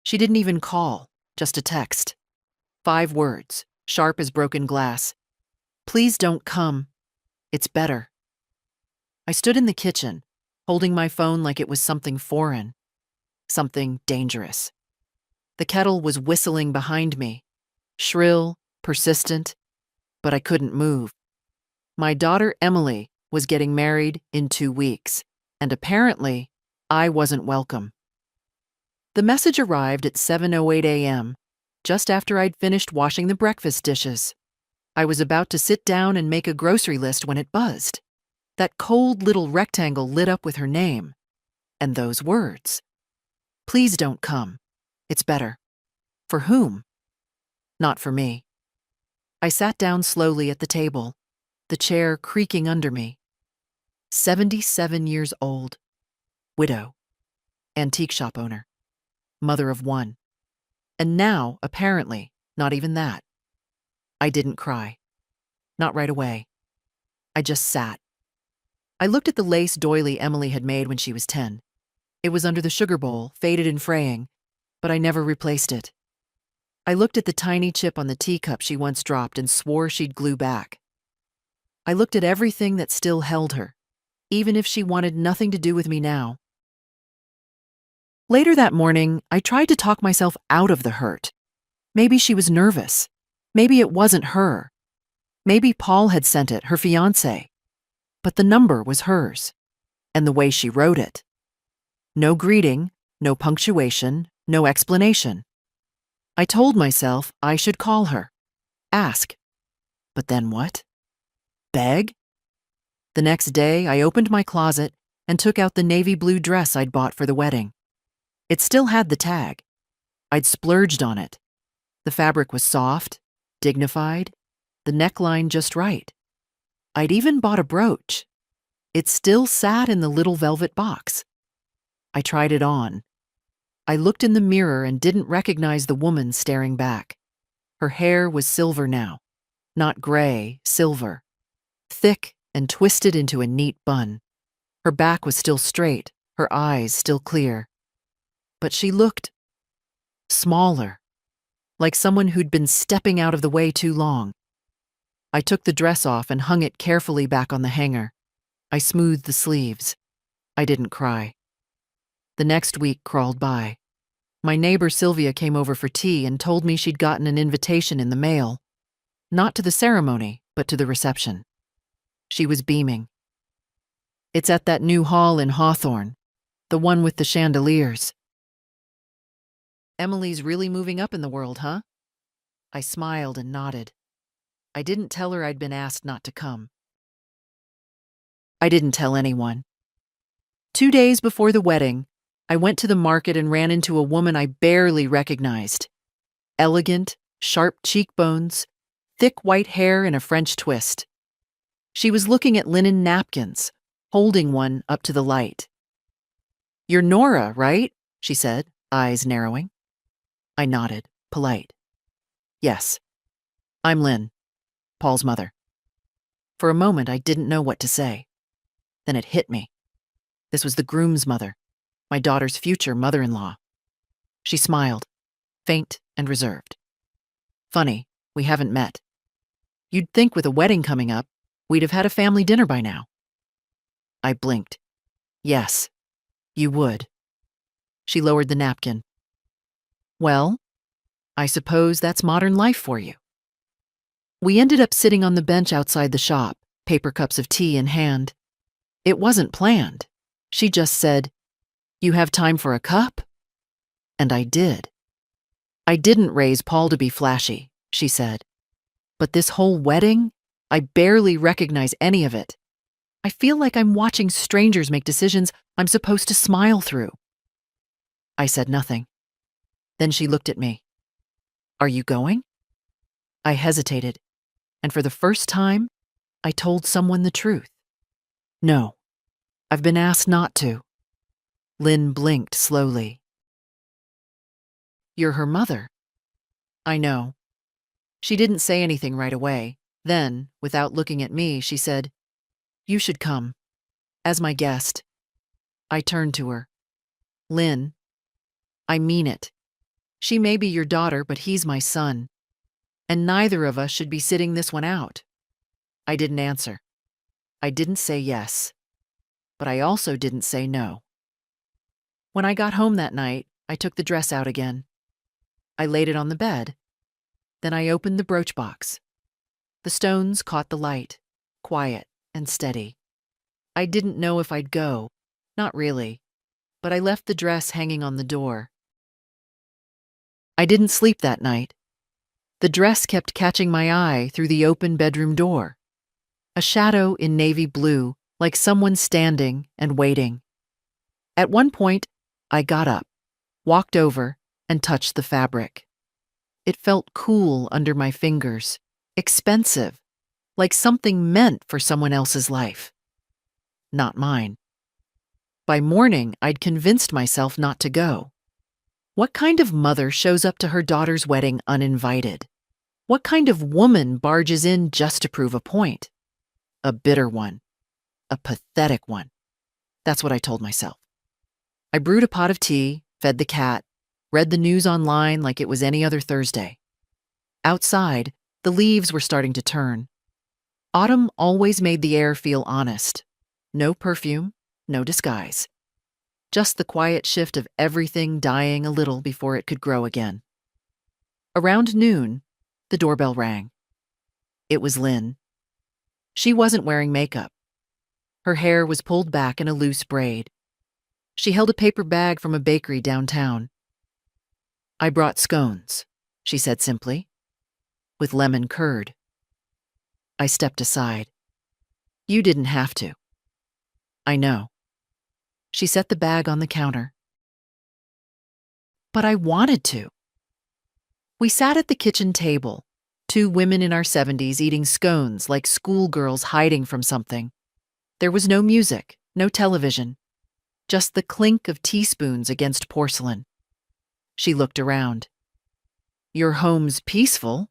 She didn't even call, just a text. 5 words, sharp as broken glass. Please don't come. It's better. I stood in the kitchen, holding my phone like it was something foreign, something dangerous. The kettle was whistling behind me, shrill, persistent, but I couldn't move. My daughter Emily was getting married in 2 weeks, and apparently, I wasn't welcome. The message arrived at 7:08 a.m., just after I'd finished washing the breakfast dishes. I was about to sit down and make a grocery list when it buzzed. That cold little rectangle lit up with her name, and those words. Please don't come. It's better. For whom? Not for me. I sat down slowly at the table, the chair creaking under me. 77 years old. Widow. Antique shop owner. Mother of 1. And now, apparently, not even that. I didn't cry. Not right away. I just sat. I looked at the lace doily Emily had made when she was 10. It was under the sugar bowl, faded and fraying, but I never replaced it. I looked at the tiny chip on the teacup she once dropped and swore she'd glue back. I looked at everything that still held her, even if she wanted nothing to do with me now. Later that morning, I tried to talk myself out of the hurt. Maybe she was nervous. Maybe it wasn't her. Maybe Paul had sent it, her fiancé. But the number was hers, and the way she wrote it. No greeting, no punctuation, no explanation. I told myself I should call her, ask. But then what? Beg? The next day, I opened my closet and took out the navy blue dress I'd bought for the wedding. It still had the tag. I'd splurged on it. The fabric was soft, dignified, the neckline just right. I'd even bought a brooch. It still sat in the little velvet box. I tried it on. I looked in the mirror and didn't recognize the woman staring back. Her hair was silver now. Not gray, silver. Thick and twisted into a neat bun. Her back was still straight, her eyes still clear. But she looked smaller, like someone who'd been stepping out of the way too long. I took the dress off and hung it carefully back on the hanger. I smoothed the sleeves. I didn't cry. The next week crawled by. My neighbor Sylvia came over for tea and told me she'd gotten an invitation in the mail. Not to the ceremony, but to the reception. She was beaming. It's at that new hall in Hawthorne, the one with the chandeliers. Emily's really moving up in the world, huh? I smiled and nodded. I didn't tell her I'd been asked not to come. I didn't tell anyone. 2 days before the wedding, I went to the market and ran into a woman I barely recognized. Elegant, sharp cheekbones, thick white hair in a French twist. She was looking at linen napkins, holding one up to the light. "You're Nora, right?" she said, eyes narrowing. I nodded, polite. "Yes, I'm Lynn, Paul's mother." For a moment, I didn't know what to say. Then it hit me. This was the groom's mother, my daughter's future mother-in-law. She smiled, faint and reserved. "Funny, we haven't met. You'd think with a wedding coming up, we'd have had a family dinner by now." I blinked. "Yes, you would." She lowered the napkin. "Well, I suppose that's modern life for you." We ended up sitting on the bench outside the shop, paper cups of tea in hand. It wasn't planned. She just said, "You have time for a cup?" And I did. "I didn't raise Paul to be flashy," she said. "But this whole wedding, I barely recognize any of it. I feel like I'm watching strangers make decisions I'm supposed to smile through." I said nothing. Then she looked at me. "Are you going?" I hesitated, and for the first time, I told someone the truth. "No, I've been asked not to." Lynn blinked slowly. "You're her mother." "I know." She didn't say anything right away. Then, without looking at me, she said, "You should come, as my guest." I turned to her. "Lynn, I mean it. She may be your daughter, but he's my son. And neither of us should be sitting this one out. I didn't answer. I didn't say yes. But I also didn't say no. When I got home that night, I took the dress out again. I laid it on the bed. Then I opened the brooch box. The stones caught the light, quiet and steady. I didn't know if I'd go. Not really. But I left the dress hanging on the door. I didn't sleep that night. The dress kept catching my eye through the open bedroom door. A shadow in navy blue, like someone standing and waiting. At one point, I got up, walked over, and touched the fabric. It felt cool under my fingers, expensive, like something meant for someone else's life. Not mine. By morning, I'd convinced myself not to go. What kind of mother shows up to her daughter's wedding uninvited? What kind of woman barges in just to prove a point? A bitter one. A pathetic one. That's what I told myself. I brewed a pot of tea, fed the cat, read the news online like it was any other Thursday. Outside, the leaves were starting to turn. Autumn always made the air feel honest. No perfume, no disguise. Just the quiet shift of everything dying a little before it could grow again. Around noon, the doorbell rang. It was Lynn. She wasn't wearing makeup. Her hair was pulled back in a loose braid. She held a paper bag from a bakery downtown. "I brought scones," she said simply, "with lemon curd." I stepped aside. "You didn't have to." "I know." She set the bag on the counter. "But I wanted to." We sat at the kitchen table, two women in our 70s eating scones like schoolgirls hiding from something. There was no music, no television, just the clink of teaspoons against porcelain. She looked around. "Your home's peaceful.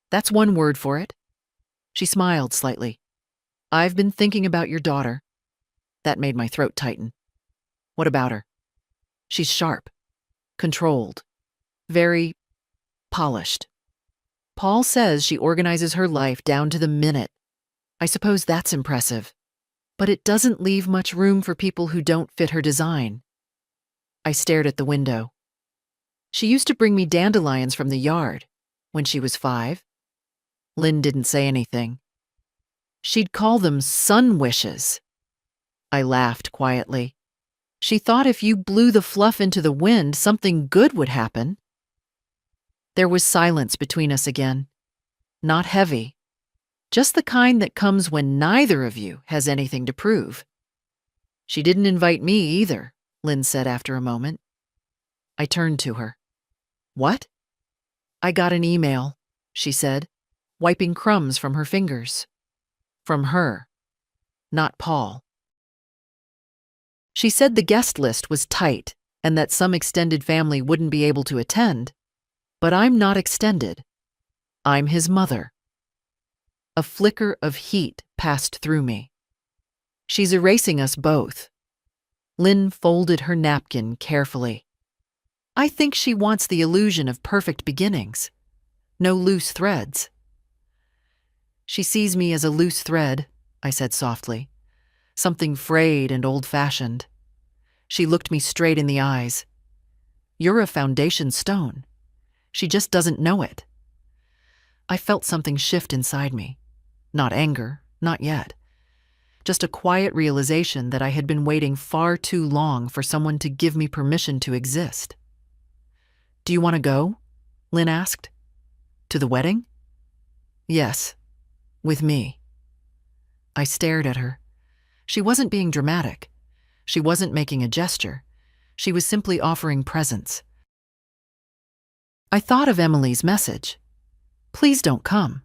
That's one word for it." She smiled slightly. "I've been thinking about your daughter." That made my throat tighten. "What about her?" "She's sharp, controlled, very polished. Paul says she organizes her life down to the minute. I suppose that's impressive. But it doesn't leave much room for people who don't fit her design." I stared at the window. "She used to bring me dandelions from the yard when she was 5. Lynn didn't say anything. "She'd call them sun wishes." I laughed quietly. "She thought if you blew the fluff into the wind, something good would happen." There was silence between us again. Not heavy. Just the kind that comes when neither of you has anything to prove. "She didn't invite me either," Lynn said after a moment. I turned to her. "What?" "I got an email," she said, wiping crumbs from her fingers. "From her, not Paul. She said the guest list was tight and that some extended family wouldn't be able to attend. But I'm not extended. I'm his mother." A flicker of heat passed through me. "She's erasing us both." Lynn folded her napkin carefully. "I think she wants the illusion of perfect beginnings. No loose threads." "She sees me as a loose thread," I said softly. "Something frayed and old-fashioned." She looked me straight in the eyes. "You're a foundation stone. She just doesn't know it." I felt something shift inside me. Not anger, not yet. Just a quiet realization that I had been waiting far too long for someone to give me permission to exist. "Do you want to go?" Lynn asked. "To the wedding?" "Yes, with me." I stared at her. She wasn't being dramatic. She wasn't making a gesture. She was simply offering presence. I thought of Emily's message. "Please don't come."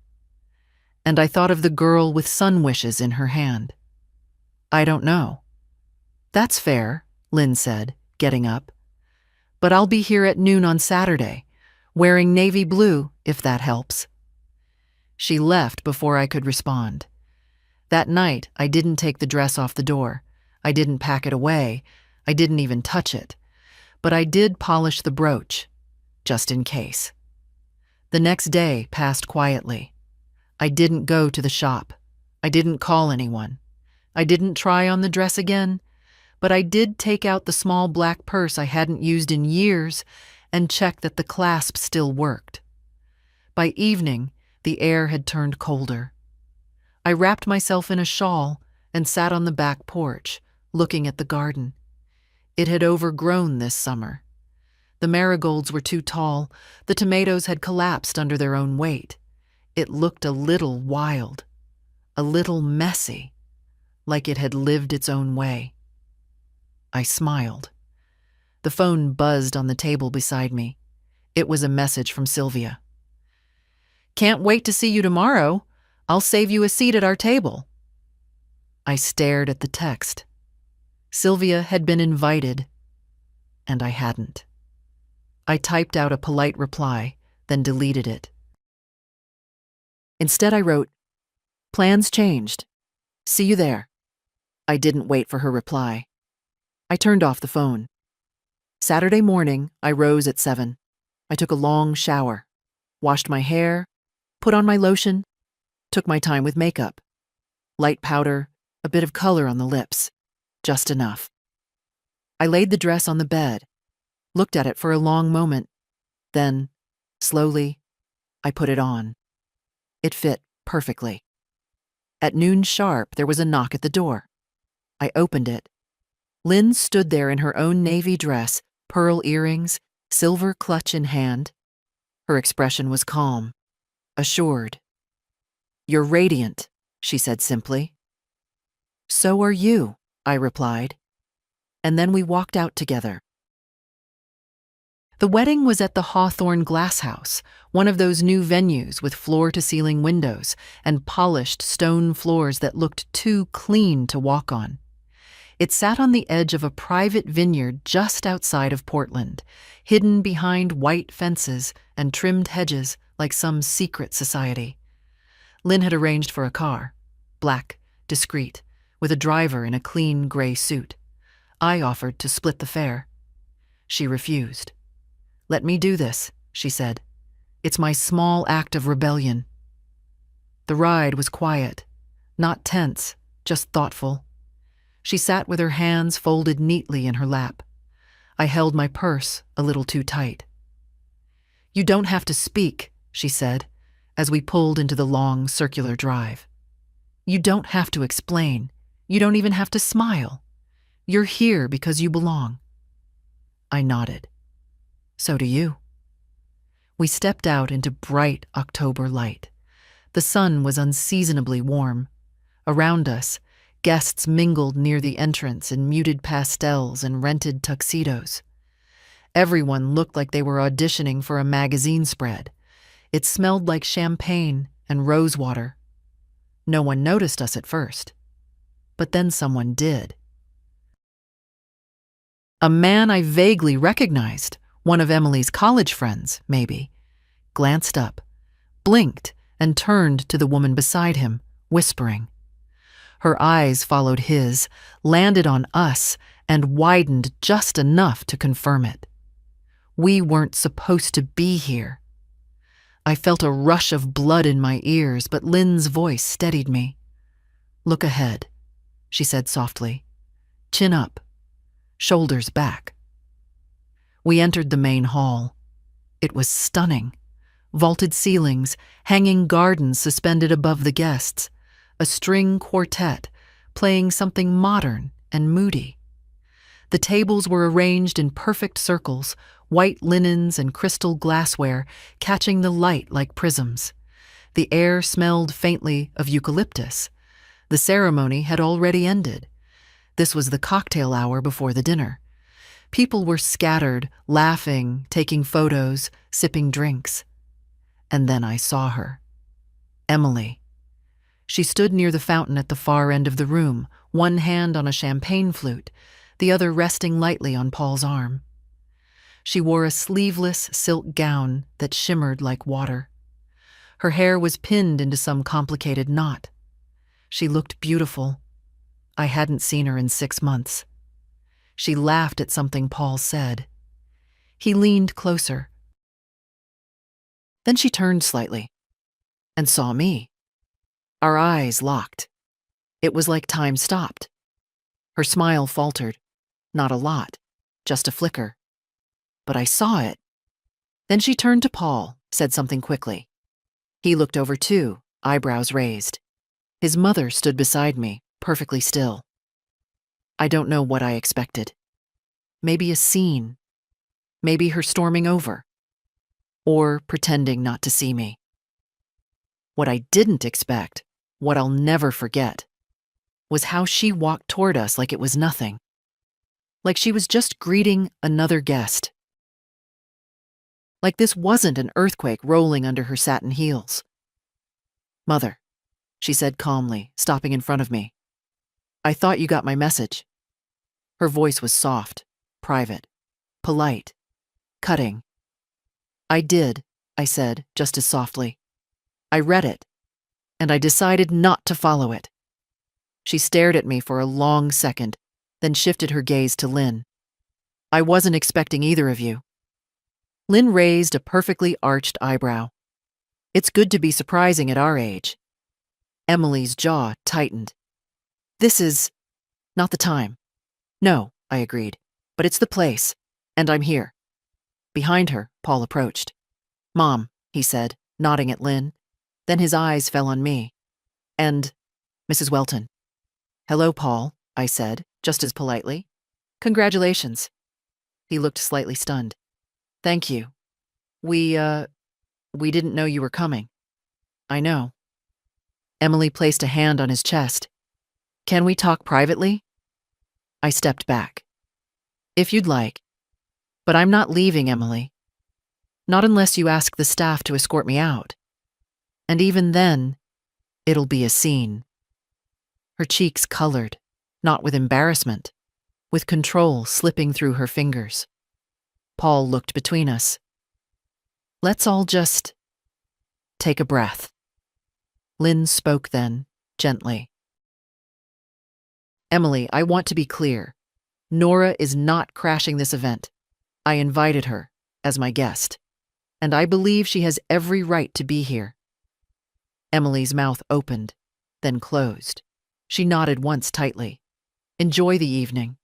And I thought of the girl with sun wishes in her hand. "I don't know." "That's fair," Lynn said, getting up. "But I'll be here at noon on Saturday, wearing navy blue, if that helps." She left before I could respond. That night, I didn't take the dress off the door. I didn't pack it away. I didn't even touch it. But I did polish the brooch. just in case. The next day passed quietly. I didn't go to the shop. I didn't call anyone. I didn't try on the dress again, but I did take out the small black purse I hadn't used in years and check that the clasp still worked. By evening, the air had turned colder. I wrapped myself in a shawl and sat on the back porch, looking at the garden. It had overgrown this summer. The marigolds were too tall, the tomatoes had collapsed under their own weight. It looked a little wild, a little messy, like it had lived its own way. I smiled. The phone buzzed on the table beside me. It was a message from Sylvia. "Can't wait to see you tomorrow. I'll save you a seat at our table." I stared at the text. Sylvia had been invited, and I hadn't. I typed out a polite reply, then deleted it. Instead, I wrote, "Plans changed. See you there." I didn't wait for her reply. I turned off the phone. Saturday morning, I rose at 7. I took a long shower, washed my hair, put on my lotion, took my time with makeup. Light powder, a bit of color on the lips, just enough. I laid the dress on the bed, looked at it for a long moment. Then, slowly, I put it on. It fit perfectly. At noon sharp, there was a knock at the door. I opened it. Lynn stood there in her own navy dress, pearl earrings, silver clutch in hand. Her expression was calm, assured. "You're radiant," she said simply. "So are you," I replied. And then we walked out together. The wedding was at the Hawthorne Glass House, one of those new venues with floor-to-ceiling windows and polished stone floors that looked too clean to walk on. It sat on the edge of a private vineyard just outside of Portland, hidden behind white fences and trimmed hedges like some secret society. Lynn had arranged for a car, black, discreet, with a driver in a clean gray suit. I offered to split the fare. She refused. "Let me do this," she said. "It's my small act of rebellion." The ride was quiet, not tense, just thoughtful. She sat with her hands folded neatly in her lap. I held my purse a little too tight. "You don't have to speak," she said, as we pulled into the long, circular drive. "You don't have to explain. You don't even have to smile. You're here because you belong." I nodded. "So do you." We stepped out into bright October light. The sun was unseasonably warm. Around us, guests mingled near the entrance in muted pastels and rented tuxedos. Everyone looked like they were auditioning for a magazine spread. It smelled like champagne and rosewater. No one noticed us at first, but then someone did. A man I vaguely recognized, one of Emily's college friends, maybe, glanced up, blinked, and turned to the woman beside him, whispering. Her eyes followed his, landed on us, and widened just enough to confirm it. We weren't supposed to be here. I felt a rush of blood in my ears, but Lynn's voice steadied me. "Look ahead," she said softly. "Chin up, shoulders back." We entered the main hall. It was stunning. Vaulted ceilings, hanging gardens suspended above the guests, a string quartet playing something modern and moody. The tables were arranged in perfect circles, white linens and crystal glassware catching the light like prisms. The air smelled faintly of eucalyptus. The ceremony had already ended. This was the cocktail hour before the dinner. People were scattered, laughing, taking photos, sipping drinks. And then I saw her. Emily. She stood near the fountain at the far end of the room, one hand on a champagne flute, the other resting lightly on Paul's arm. She wore a sleeveless silk gown that shimmered like water. Her hair was pinned into some complicated knot. She looked beautiful. I hadn't seen her in 6 months. She laughed at something Paul said. He leaned closer, Then she turned slightly and saw me. Our eyes locked. It was like time stopped. Her smile faltered. Not a lot, just a flicker. But I saw it. Then she turned to Paul, said something quickly. He looked over too, eyebrows raised. His mother stood beside me, perfectly still. I don't know what I expected. Maybe a scene. Maybe her storming over. Or pretending not to see me. What I didn't expect, what I'll never forget, was how she walked toward us like it was nothing. Like she was just greeting another guest. Like this wasn't an earthquake rolling under her satin heels. "Mother," she said calmly, stopping in front of me. "I thought you got my message." Her voice was soft, private, polite, cutting. "I did," I said, just as softly. "I read it, and I decided not to follow it." She stared at me for a long second, then shifted her gaze to Lynn. "I wasn't expecting either of you." Lynn raised a perfectly arched eyebrow. "It's good to be surprising at our age." Emily's jaw tightened. "This is not the time." "No," I agreed, "but it's the place, and I'm here." Behind her, Paul approached. "Mom," he said, nodding at Lynn. Then his eyes fell on me. "And Mrs. Welton." "Hello, Paul," I said, just as politely. "Congratulations." He looked slightly stunned. "Thank you. We didn't know you were coming." "I know." Emily placed a hand on his chest. "Can we talk privately?" I stepped back. "If you'd like. But I'm not leaving, Emily. Not unless you ask the staff to escort me out. And even then, it'll be a scene." Her cheeks colored, not with embarrassment, with control slipping through her fingers. Paul looked between us. "Let's all just take a breath." Lynn spoke then, gently. "Emily, I want to be clear. Nora is not crashing this event. I invited her as my guest, and I believe she has every right to be here." Emily's mouth opened, then closed. She nodded once tightly. "Enjoy the evening."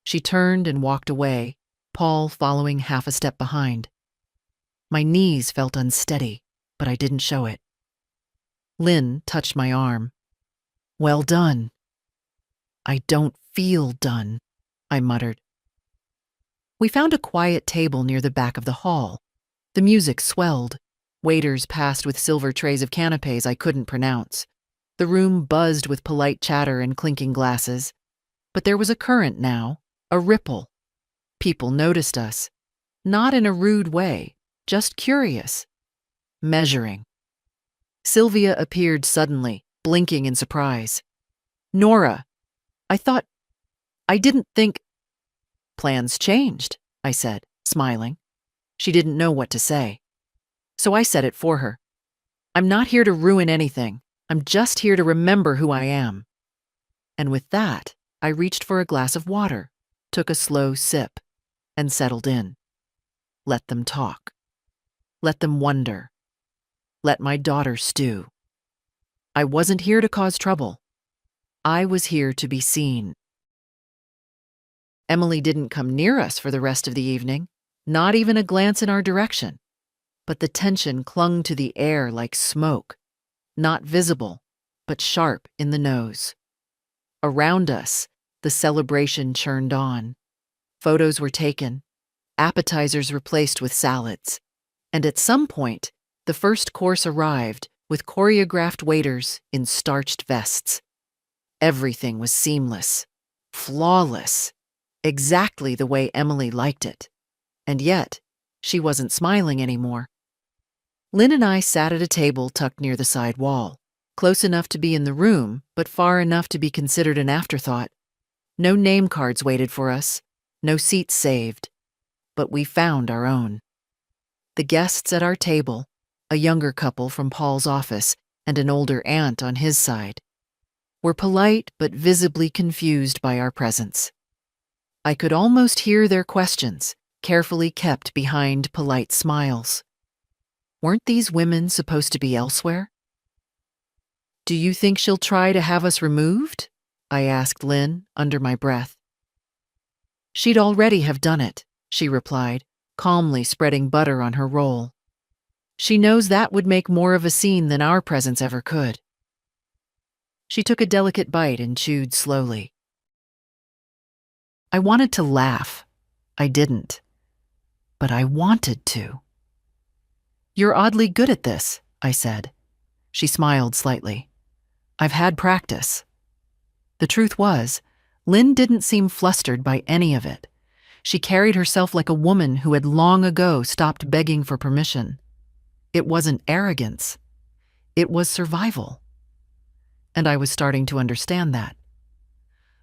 She turned and walked away, Paul following half a step behind. My knees felt unsteady, but I didn't show it. Lynn touched my arm. "Well done." "I don't feel done," I muttered. We found a quiet table near the back of the hall. The music swelled. Waiters passed with silver trays of canapes I couldn't pronounce. The room buzzed with polite chatter and clinking glasses. But there was a current now, a ripple. People noticed us. Not in a rude way, just curious. Measuring. Sylvia appeared suddenly, blinking in surprise. "Nora, I didn't think—" "Plans changed," I said, smiling. She didn't know what to say. So I said it for her. "I'm not here to ruin anything. I'm just here to remember who I am." And with that, I reached for a glass of water, took a slow sip, and settled in. Let them talk. Let them wonder. Let my daughter stew. I wasn't here to cause trouble. I was here to be seen. Emily didn't come near us for the rest of the evening, not even a glance in our direction. But the tension clung to the air like smoke, not visible, but sharp in the nose. Around us, the celebration churned on. Photos were taken, appetizers replaced with salads, and at some point, the first course arrived with choreographed waiters in starched vests. Everything was seamless, flawless, exactly the way Emily liked it. And yet, she wasn't smiling anymore. Lynn and I sat at a table tucked near the side wall, close enough to be in the room, but far enough to be considered an afterthought. No name cards waited for us, no seats saved, but we found our own. The guests at our table, a younger couple from Paul's office and an older aunt on his side, were polite but visibly confused by our presence. I could almost hear their questions, carefully kept behind polite smiles. Weren't these women supposed to be elsewhere? Do you think she'll try to have us removed? I asked Lynn under my breath. She'd already have done it, she replied, calmly spreading butter on her roll. She knows that would make more of a scene than our presence ever could. She took a delicate bite and chewed slowly. I wanted to laugh. I didn't. But I wanted to. You're oddly good at this, I said. She smiled slightly. I've had practice. The truth was, Lynn didn't seem flustered by any of it. She carried herself like a woman who had long ago stopped begging for permission. It wasn't arrogance. It was survival. And I was starting to understand that.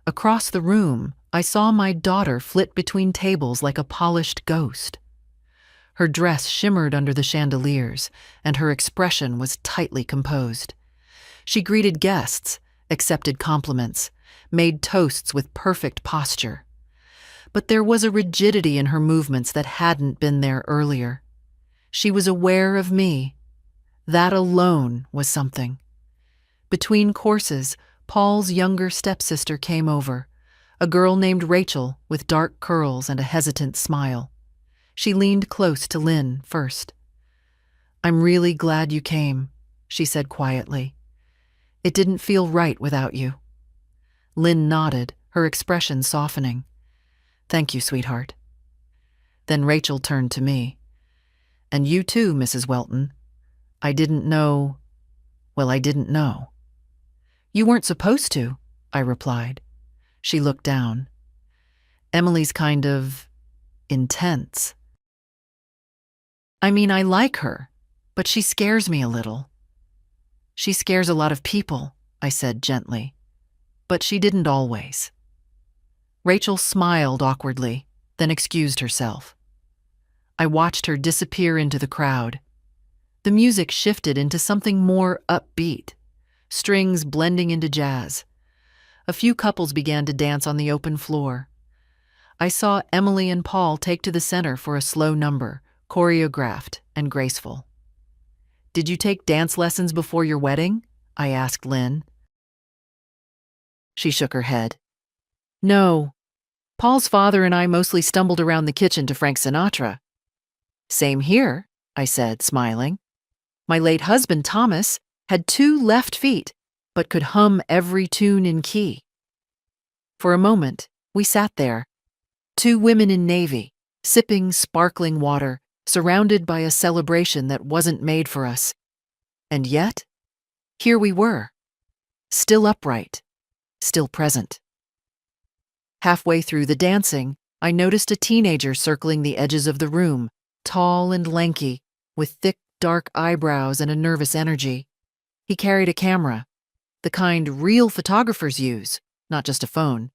Across the room, I saw my daughter flit between tables like a polished ghost. Her dress shimmered under the chandeliers, and her expression was tightly composed. She greeted guests, accepted compliments, made toasts with perfect posture. But there was a rigidity in her movements that hadn't been there earlier. She was aware of me. That alone was something. Between courses, Paul's younger stepsister came over, a girl named Rachel with dark curls and a hesitant smile. She leaned close to Lynn first. "I'm really glad you came," she said quietly. "It didn't feel right without you." Lynn nodded, her expression softening. "Thank you, sweetheart." Then Rachel turned to me. "And you too, Mrs. Welton. I didn't know. Well, I didn't know." "You weren't supposed to," I replied. She looked down. "Emily's kind of intense. I mean, I like her, but she scares me a little." "She scares a lot of people," I said gently. But she didn't always. Rachel smiled awkwardly, then excused herself. I watched her disappear into the crowd. The music shifted into something more upbeat, strings blending into jazz. A few couples began to dance on the open floor. I saw Emily and Paul take to the center for a slow number, choreographed and graceful. "Did you take dance lessons before your wedding?" I asked Lynn. She shook her head. "No. Paul's father and I mostly stumbled around the kitchen to Frank Sinatra." "Same here," I said, smiling. "My late husband, Thomas, had 2 left feet, but could hum every tune in key." For a moment, we sat there, 2 women in navy, sipping sparkling water, surrounded by a celebration that wasn't made for us. And yet, here we were, still upright, still present. Halfway through the dancing, I noticed a teenager circling the edges of the room, tall and lanky, with thick, dark eyebrows and a nervous energy. He carried a camera, the kind real photographers use, not just a phone,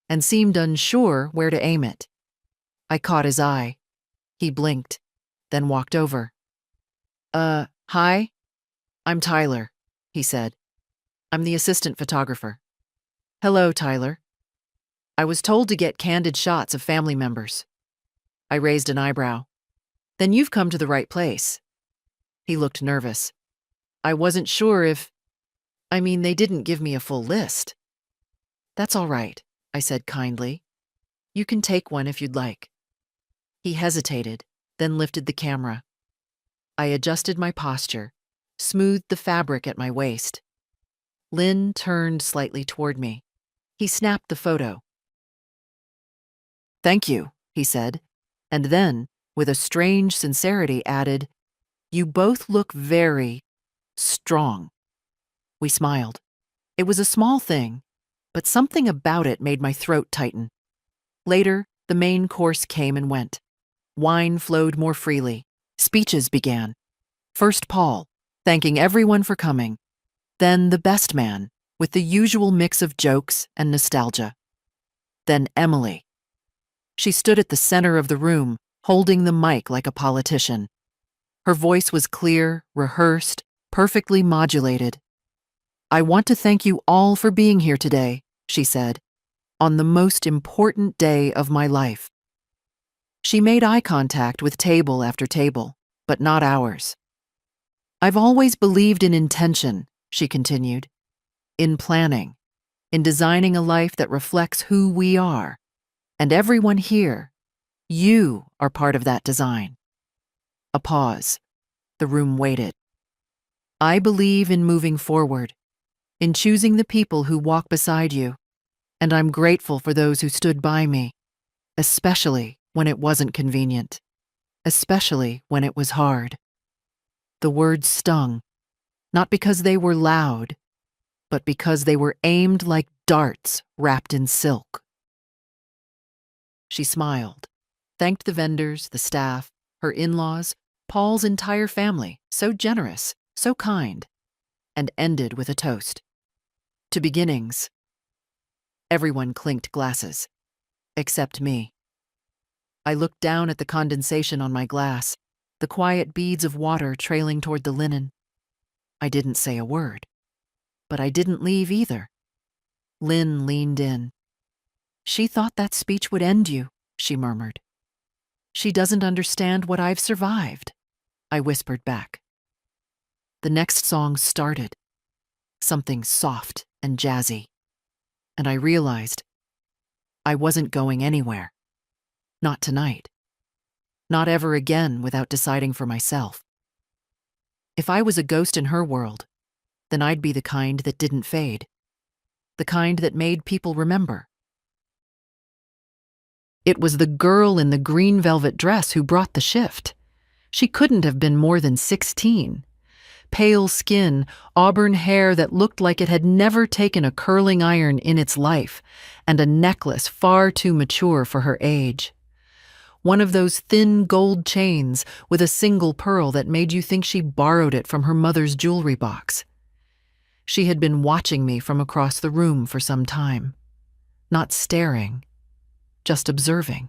and seemed unsure where to aim it. I caught his eye. He blinked, then walked over. Hi? I'm Tyler," he said. "I'm the assistant photographer." "Hello, Tyler." "I was told to get candid shots of family members." I raised an eyebrow. "Then you've come to the right place." He looked nervous. "I wasn't sure if... they didn't give me a full list." "That's all right," I said kindly. "You can take one if you'd like." He hesitated, then lifted the camera. I adjusted my posture, smoothed the fabric at my waist. Lynn turned slightly toward me. He snapped the photo. "Thank you," he said, and then, with a strange sincerity, added, "You both look very strong." We smiled. It was a small thing, but something about it made my throat tighten. Later, the main course came and went. Wine flowed more freely. Speeches began. First Paul, thanking everyone for coming. Then the best man, with the usual mix of jokes and nostalgia. Then Emily. She stood at the center of the room, holding the mic like a politician. Her voice was clear, rehearsed, perfectly modulated. "I want to thank you all for being here today," she said, "on the most important day of my life." She made eye contact with table after table, but not ours. I've always believed in intention, she continued, in planning, in designing a life that reflects who we are. And everyone here, you are part of that design. A pause. The room waited. I believe in moving forward, in choosing the people who walk beside you, and I'm grateful for those who stood by me, especially when it wasn't convenient, especially when it was hard. The words stung, not because they were loud, but because they were aimed like darts wrapped in silk. She smiled, thanked the vendors, the staff, her in-laws, Paul's entire family, so generous, so kind, and ended with a toast. To beginnings. Everyone clinked glasses, except me. I looked down at the condensation on my glass, the quiet beads of water trailing toward the linen. I didn't say a word, but I didn't leave either. Lynn leaned in. She thought that speech would end you, she murmured. She doesn't understand what I've survived, I whispered back. The next song started, something soft and jazzy, and I realized I wasn't going anywhere. Not tonight. Not ever again without deciding for myself. If I was a ghost in her world, then I'd be the kind that didn't fade, the kind that made people remember. It was the girl in the green velvet dress who brought the shift. She couldn't have been more than 16. Pale skin, auburn hair that looked like it had never taken a curling iron in its life, and a necklace far too mature for her age. One of those thin gold chains with a single pearl that made you think she borrowed it from her mother's jewelry box. She had been watching me from across the room for some time. Not staring, just observing.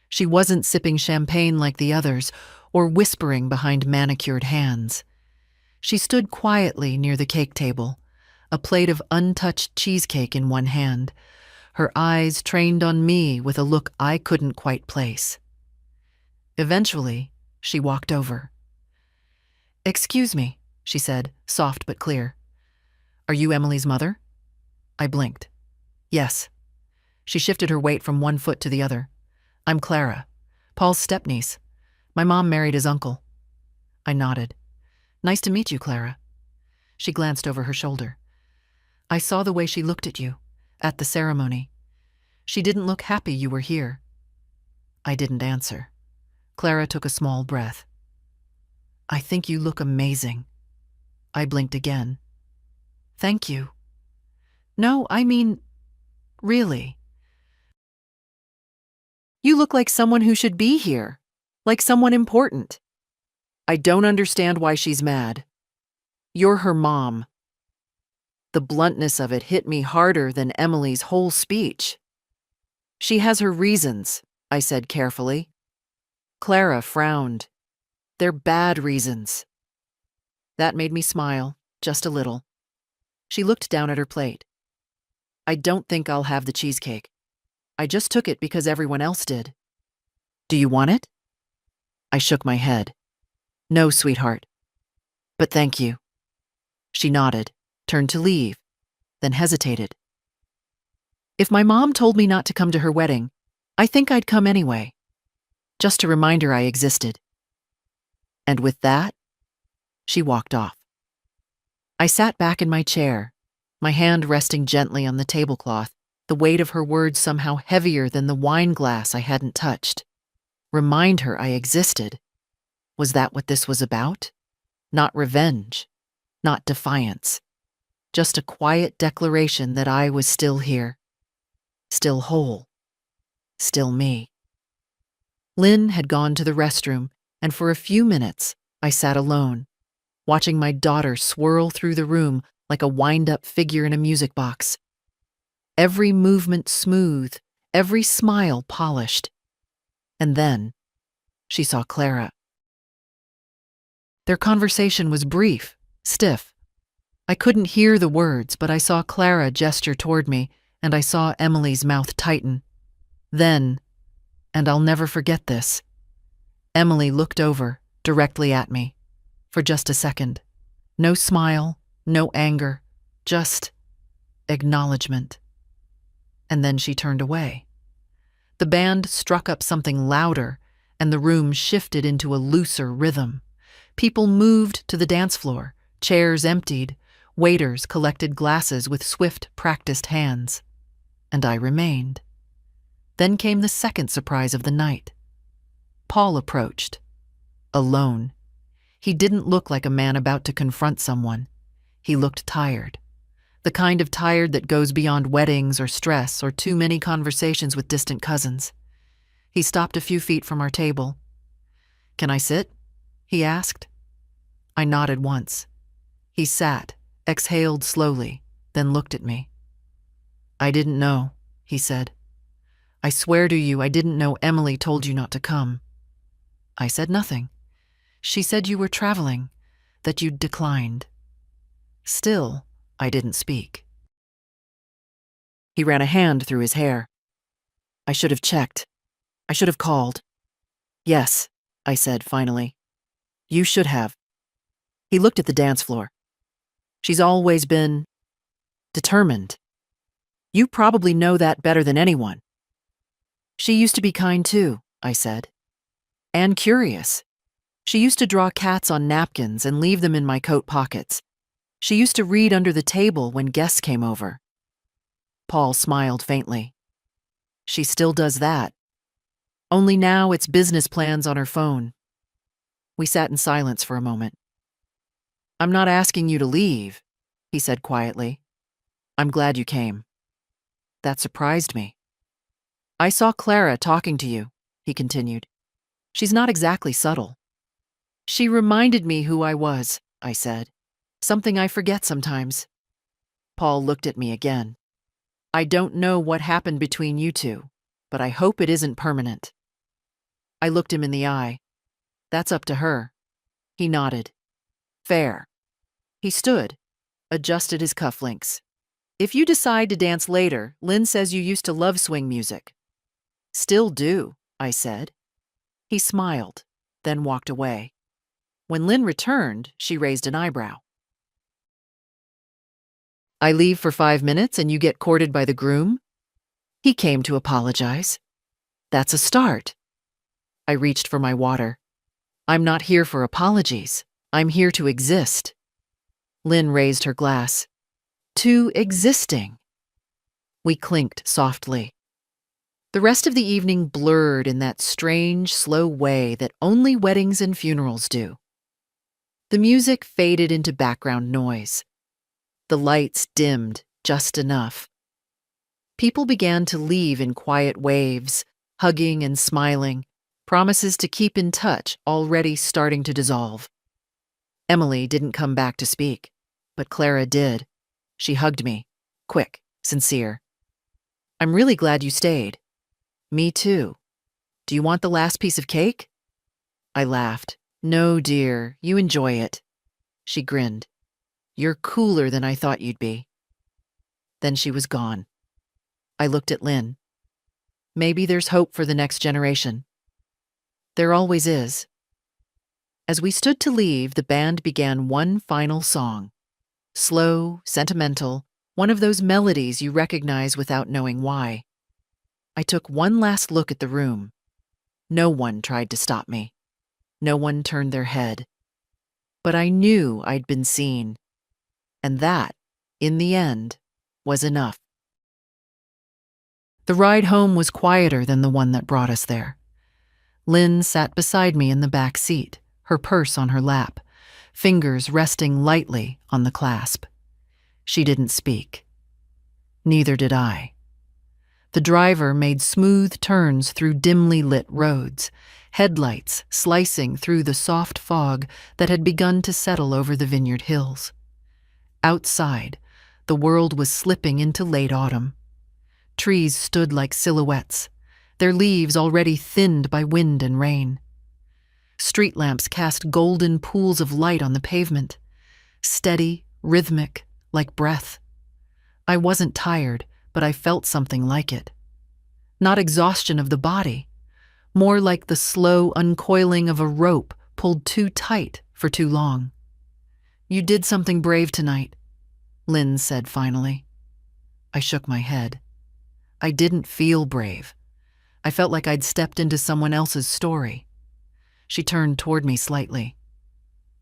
She wasn't sipping champagne like the others, or whispering behind manicured hands. She stood quietly near the cake table, a plate of untouched cheesecake in one hand, her eyes trained on me with a look I couldn't quite place. Eventually, she walked over. "Excuse me," she said, soft but clear. "Are you Emily's mother?" I blinked. "Yes." She shifted her weight from one foot to the other. "I'm Clara, Paul's stepniece. My mom married his uncle." I nodded. "Nice to meet you, Clara." She glanced over her shoulder. "I saw the way she looked at you, at the ceremony. She didn't look happy you were here." I didn't answer. Clara took a small breath. "I think you look amazing." I blinked again. "Thank you." "No, I mean, really. You look like someone who should be here, like someone important." "I don't understand why she's mad. You're her mom." The bluntness of it hit me harder than Emily's whole speech. "She has her reasons," I said carefully. Clara frowned. "They're bad reasons." That made me smile, just a little. She looked down at her plate. "I don't think I'll have the cheesecake. I just took it because everyone else did." "Do you want it?" I shook my head. "No, sweetheart. But thank you." She nodded, turned to leave, then hesitated. If my mom told me not to come to her wedding, I think I'd come anyway, just to remind her I existed. And with that, she walked off. I sat back in my chair, my hand resting gently on the tablecloth, the weight of her words somehow heavier than the wine glass I hadn't touched. Remind her I existed. Was that what this was about? Not revenge, not defiance. Just a quiet declaration that I was still here. Still whole. Still me. Lynn had gone to the restroom, and for a few minutes, I sat alone, watching my daughter swirl through the room like a wind-up figure in a music box. Every movement smooth, every smile polished. And then, she saw Clara. Their conversation was brief, stiff. I couldn't hear the words, but I saw Clara gesture toward me, and I saw Emily's mouth tighten. Then, and I'll never forget this, Emily looked over, directly at me. For just a second. No smile, no anger, just acknowledgement. And then she turned away. The band struck up something louder, and the room shifted into a looser rhythm. People moved to the dance floor, chairs emptied, waiters collected glasses with swift, practiced hands. And I remained. Then came the second surprise of the night. Paul approached. Alone. He didn't look like a man about to confront someone. He looked tired. The kind of tired that goes beyond weddings or stress or too many conversations with distant cousins. He stopped a few feet from our table. "Can I sit?" he asked. I nodded once. He sat, exhaled slowly, then looked at me. "I didn't know," he said. "I swear to you, I didn't know Emily told you not to come." I said nothing. "She said you were traveling, that you'd declined." Still, I didn't speak. He ran a hand through his hair. "I should have checked. I should have called." "Yes," I said finally. "You should have." He looked at the dance floor. "She's always been determined. You probably know that better than anyone." "She used to be kind too," I said. "And curious. She used to draw cats on napkins and leave them in my coat pockets. She used to read under the table when guests came over." Paul smiled faintly. "She still does that. Only now it's business plans on her phone." We sat in silence for a moment. "I'm not asking you to leave," he said quietly. "I'm glad you came." That surprised me. "I saw Clara talking to you," he continued. "She's not exactly subtle." "She reminded me who I was," I said. "Something I forget sometimes." Paul looked at me again. "I don't know what happened between you two, but I hope it isn't permanent." I looked him in the eye. "That's up to her." He nodded. "Fair." He stood, adjusted his cufflinks. "If you decide to dance later, Lynn says you used to love swing music." "Still do," I said. He smiled, then walked away. When Lynn returned, she raised an eyebrow. "I leave for 5 minutes and you get courted by the groom?" He came to apologize. "That's a start." I reached for my water. "I'm not here for apologies. I'm here to exist." Lynn raised her glass. "To existing." We clinked softly. The rest of the evening blurred in that strange, slow way that only weddings and funerals do. The music faded into background noise. The lights dimmed just enough. People began to leave in quiet waves, hugging and smiling, promises to keep in touch already starting to dissolve. Emily didn't come back to speak, but Clara did. She hugged me, quick, sincere. "I'm really glad you stayed." "Me too. Do you want the last piece of cake?" I laughed. "No, dear, you enjoy it." She grinned. "You're cooler than I thought you'd be." Then she was gone. I looked at Lynn. Maybe there's hope for the next generation. There always is. As we stood to leave, the band began one final song. Slow, sentimental, one of those melodies you recognize without knowing why. I took one last look at the room. No one tried to stop me. No one turned their head. But I knew I'd been seen. And that, in the end, was enough. The ride home was quieter than the one that brought us there. Lynn sat beside me in the back seat, her purse on her lap, fingers resting lightly on the clasp. She didn't speak. Neither did I. The driver made smooth turns through dimly lit roads, headlights slicing through the soft fog that had begun to settle over the vineyard hills. Outside, the world was slipping into late autumn. Trees stood like silhouettes, their leaves already thinned by wind and rain. Street lamps cast golden pools of light on the pavement, steady, rhythmic, like breath. I wasn't tired, but I felt something like it. Not exhaustion of the body, more like the slow uncoiling of a rope pulled too tight for for too long. You did something brave tonight, Lynn said finally. I shook my head. I didn't feel brave. I felt like I'd stepped into someone else's story. She turned toward me slightly.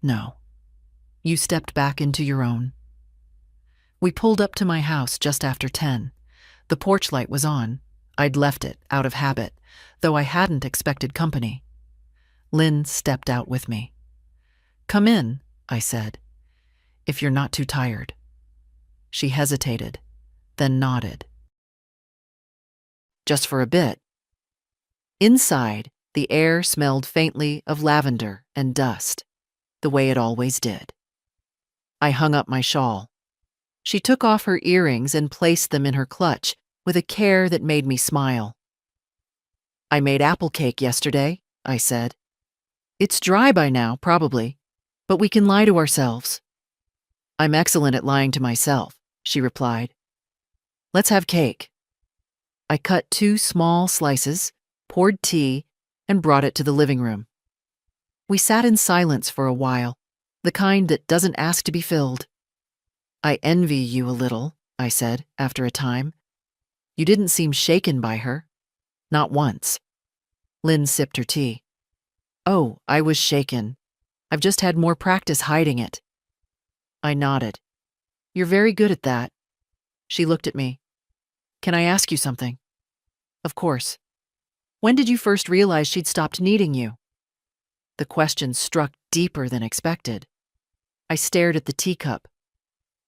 No, you stepped back into your own. We pulled up to my house just after 10. The porch light was on. I'd left it, out of habit, though I hadn't expected company. Lynn stepped out with me. Come in, I said, if you're not too tired. She hesitated, then nodded. Just for a bit. Inside, the air smelled faintly of lavender and dust, the way it always did. I hung up my shawl. She took off her earrings and placed them in her clutch with a care that made me smile. I made apple cake yesterday, I said. It's dry by now, probably, but we can lie to ourselves. I'm excellent at lying to myself, she replied. Let's have cake. I cut 2 small slices, poured tea, and brought it to the living room. We sat in silence for a while, the kind that doesn't ask to be filled. I envy you a little, I said, after a time. You didn't seem shaken by her. Not once. Lynn sipped her tea. Oh, I was shaken. I've just had more practice hiding it. I nodded. You're very good at that. She looked at me. Can I ask you something? Of course. When did you first realize she'd stopped needing you? The question struck deeper than expected. I stared at the teacup.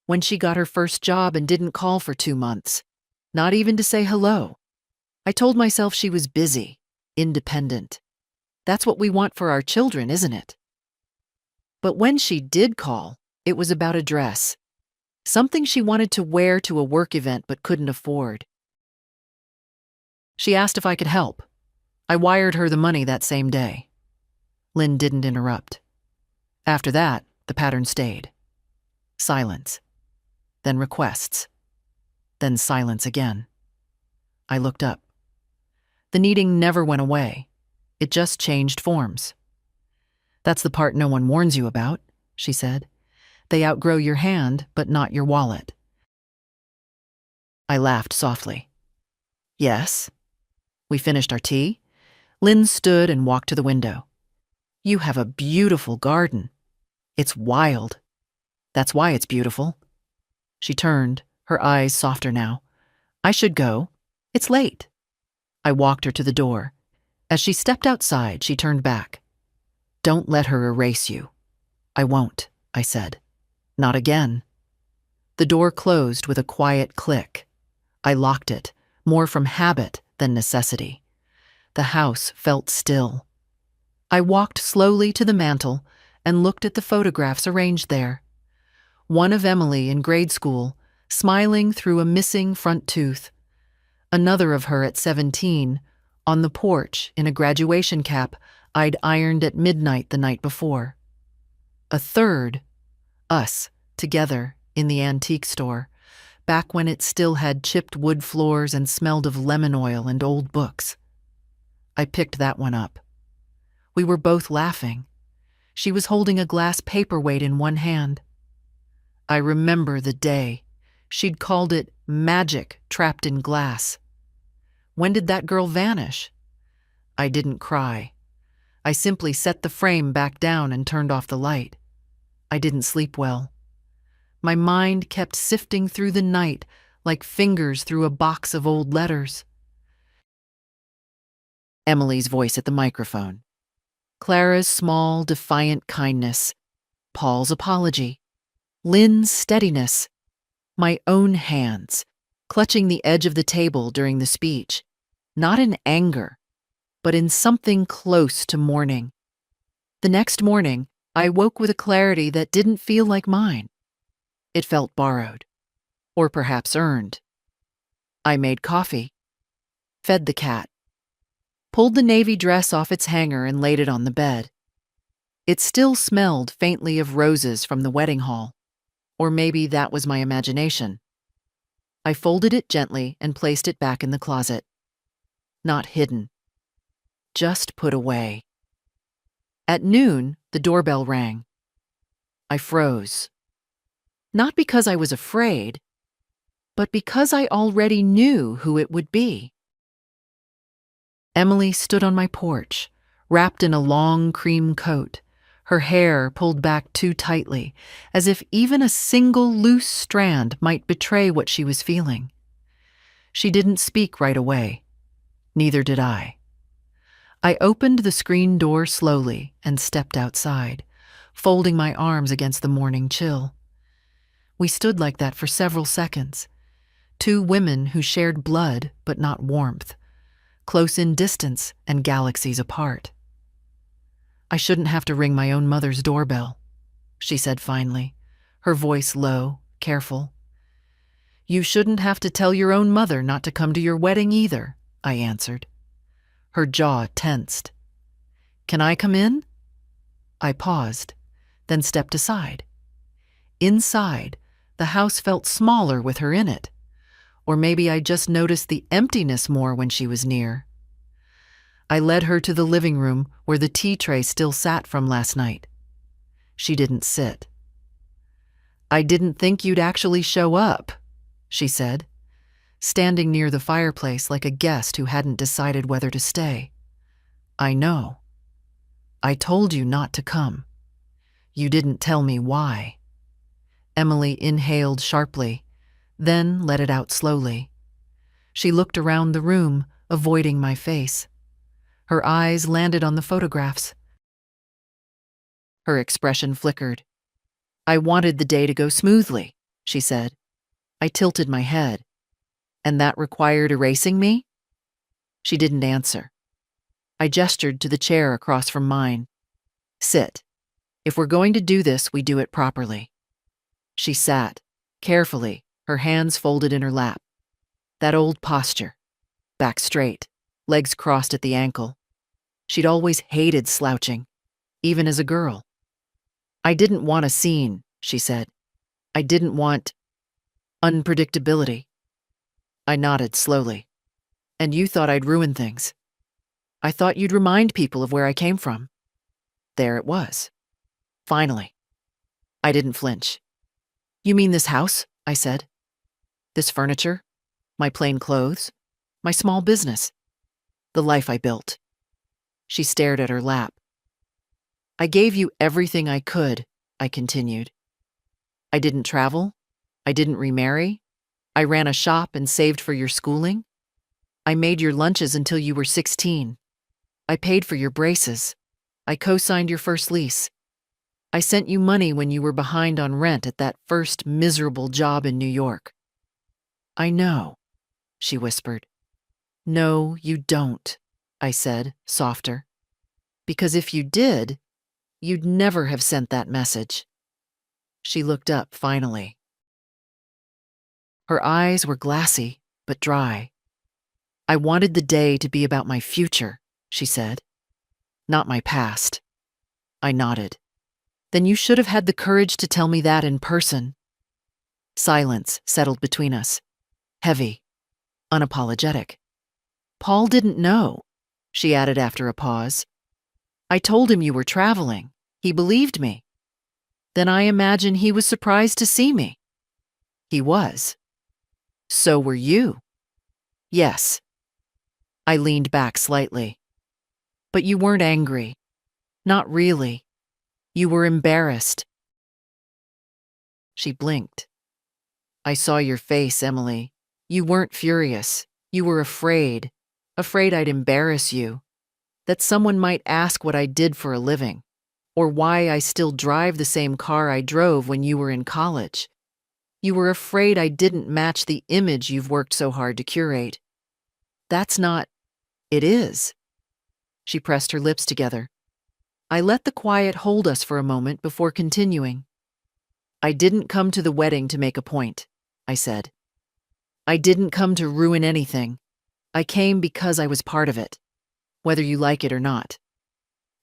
When she got her first job and didn't call for 2 months, not even to say hello. I told myself she was busy, independent. That's what we want for our children, isn't it? But when she did call, it was about a dress, something she wanted to wear to a work event but couldn't afford. She asked if I could help. I wired her the money that same day. Lynn didn't interrupt. After that, the pattern stayed. Silence. Then requests. Then silence again. I looked up. The needing never went away. It just changed forms. That's the part no one warns you about, she said. They outgrow your hand, but not your wallet. I laughed softly. Yes. We finished our tea. Lynn stood and walked to the window. You have a beautiful garden. It's wild. That's why it's beautiful. She turned, her eyes softer now. I should go. It's late. I walked her to the door. As she stepped outside, she turned back. Don't let her erase you. I won't, I said. Not again. The door closed with a quiet click. I locked it, more from habit than necessity. The house felt still. I walked slowly to the mantel and looked at the photographs arranged there. One of Emily in grade school, smiling through a missing front tooth. Another of her at 17, on the porch in a graduation cap I'd ironed at midnight the night before. A third, us, together in the antique store, back when it still had chipped wood floors and smelled of lemon oil and old books. I picked that one up. We were both laughing. She was holding a glass paperweight in one hand. I remember the day. She'd called it magic trapped in glass. When did that girl vanish? I didn't cry. I simply set the frame back down and turned off the light. I didn't sleep well. My mind kept sifting through the night like fingers through a box of old letters. Emily's voice at the microphone. Clara's small, defiant kindness. Paul's apology. Lynn's steadiness. My own hands, clutching the edge of the table during the speech, not in anger, but in something close to mourning. The next morning, I woke with a clarity that didn't feel like mine. It felt borrowed, or perhaps earned. I made coffee, fed the cat, pulled the navy dress off its hanger and laid it on the bed. It still smelled faintly of roses from the wedding hall, or maybe that was my imagination. I folded it gently and placed it back in the closet. Not hidden, just put away. At noon, the doorbell rang. I froze. Not because I was afraid, but because I already knew who it would be. Emily stood on my porch, wrapped in a long cream coat, her hair pulled back too tightly, as if even a single loose strand might betray what she was feeling. She didn't speak right away. Neither did I. I opened the screen door slowly and stepped outside, folding my arms against the morning chill. We stood like that for several seconds, two women who shared blood but not warmth, close in distance and galaxies apart. "I shouldn't have to ring my own mother's doorbell," she said finally, her voice low, careful. "You shouldn't have to tell your own mother not to come to your wedding either," I answered. Her jaw tensed. "Can I come in?" I paused, then stepped aside. Inside, the house felt smaller with her in it. Or maybe I just noticed the emptiness more when she was near. I led her to the living room where the tea tray still sat from last night. She didn't sit. "I didn't think you'd actually show up," she said, standing near the fireplace like a guest who hadn't decided whether to stay. "I know. I told you not to come. You didn't tell me why." Emily inhaled sharply, then let it out slowly. She looked around the room, avoiding my face. Her eyes landed on the photographs. Her expression flickered. "I wanted the day to go smoothly," she said. I tilted my head. "And that required erasing me?" She didn't answer. I gestured to the chair across from mine. "Sit. If we're going to do this, we do it properly." She sat, carefully, her hands folded in her lap. That old posture. Back straight, legs crossed at the ankle. She'd always hated slouching, even as a girl. "I didn't want a scene," she said. "I didn't want unpredictability." I nodded slowly. "And you thought I'd ruin things. I thought you'd remind people of where I came from." There it was. Finally. I didn't flinch. "You mean this house?" I said. "This furniture? My plain clothes? My small business? The life I built?" She stared at her lap. "I gave you everything I could," I continued. "I didn't travel. I didn't remarry. I ran a shop and saved for your schooling. I made your lunches until you were 16. I paid for your braces. I co-signed your first lease. I sent you money when you were behind on rent at that first miserable job in New York." "I know," she whispered. "No, you don't," I said, softer. "Because if you did, you'd never have sent that message." She looked up finally. Her eyes were glassy, but dry. "I wanted the day to be about my future," she said, "not my past." I nodded. "Then you should have had the courage to tell me that in person." Silence settled between us. Heavy, unapologetic. "Paul didn't know," she added after a pause. "I told him you were traveling. He believed me. Then I imagine he was surprised to see me." "He was." "So were you." "Yes." I leaned back slightly. "But you weren't angry. Not really. You were embarrassed." She blinked. "I saw your face, Emily. You weren't furious. You were afraid. Afraid I'd embarrass you. That someone might ask what I did for a living. Or why I still drive the same car I drove when you were in college. You were afraid I didn't match the image you've worked so hard to curate. That's not... It is." She pressed her lips together. I let the quiet hold us for a moment before continuing. "I didn't come to the wedding to make a point," I said. "I didn't come to ruin anything. I came because I was part of it, whether you like it or not."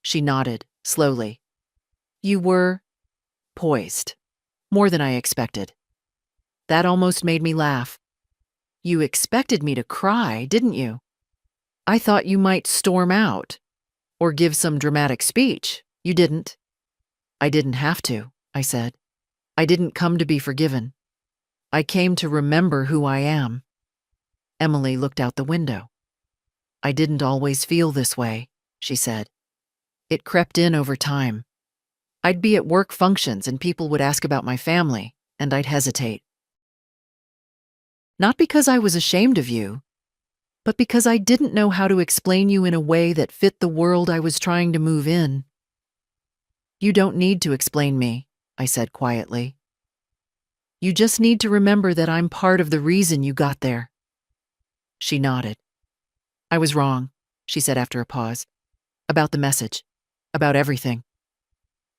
She nodded, slowly. "You were poised, more than I expected." That almost made me laugh. "You expected me to cry, didn't you? I thought you might storm out, or give some dramatic speech. You didn't." "I didn't have to," I said. I didn't come to be forgiven. I came to remember who I am. Emily looked out the window. I didn't always feel this way, she said. It crept in over time. I'd be at work functions and people would ask about my family, and I'd hesitate. Not because I was ashamed of you, but because I didn't know how to explain you in a way that fit the world I was trying to move in. You don't need to explain me, I said quietly. You just need to remember that I'm part of the reason you got there. She nodded. I was wrong, she said after a pause. About the message. About everything.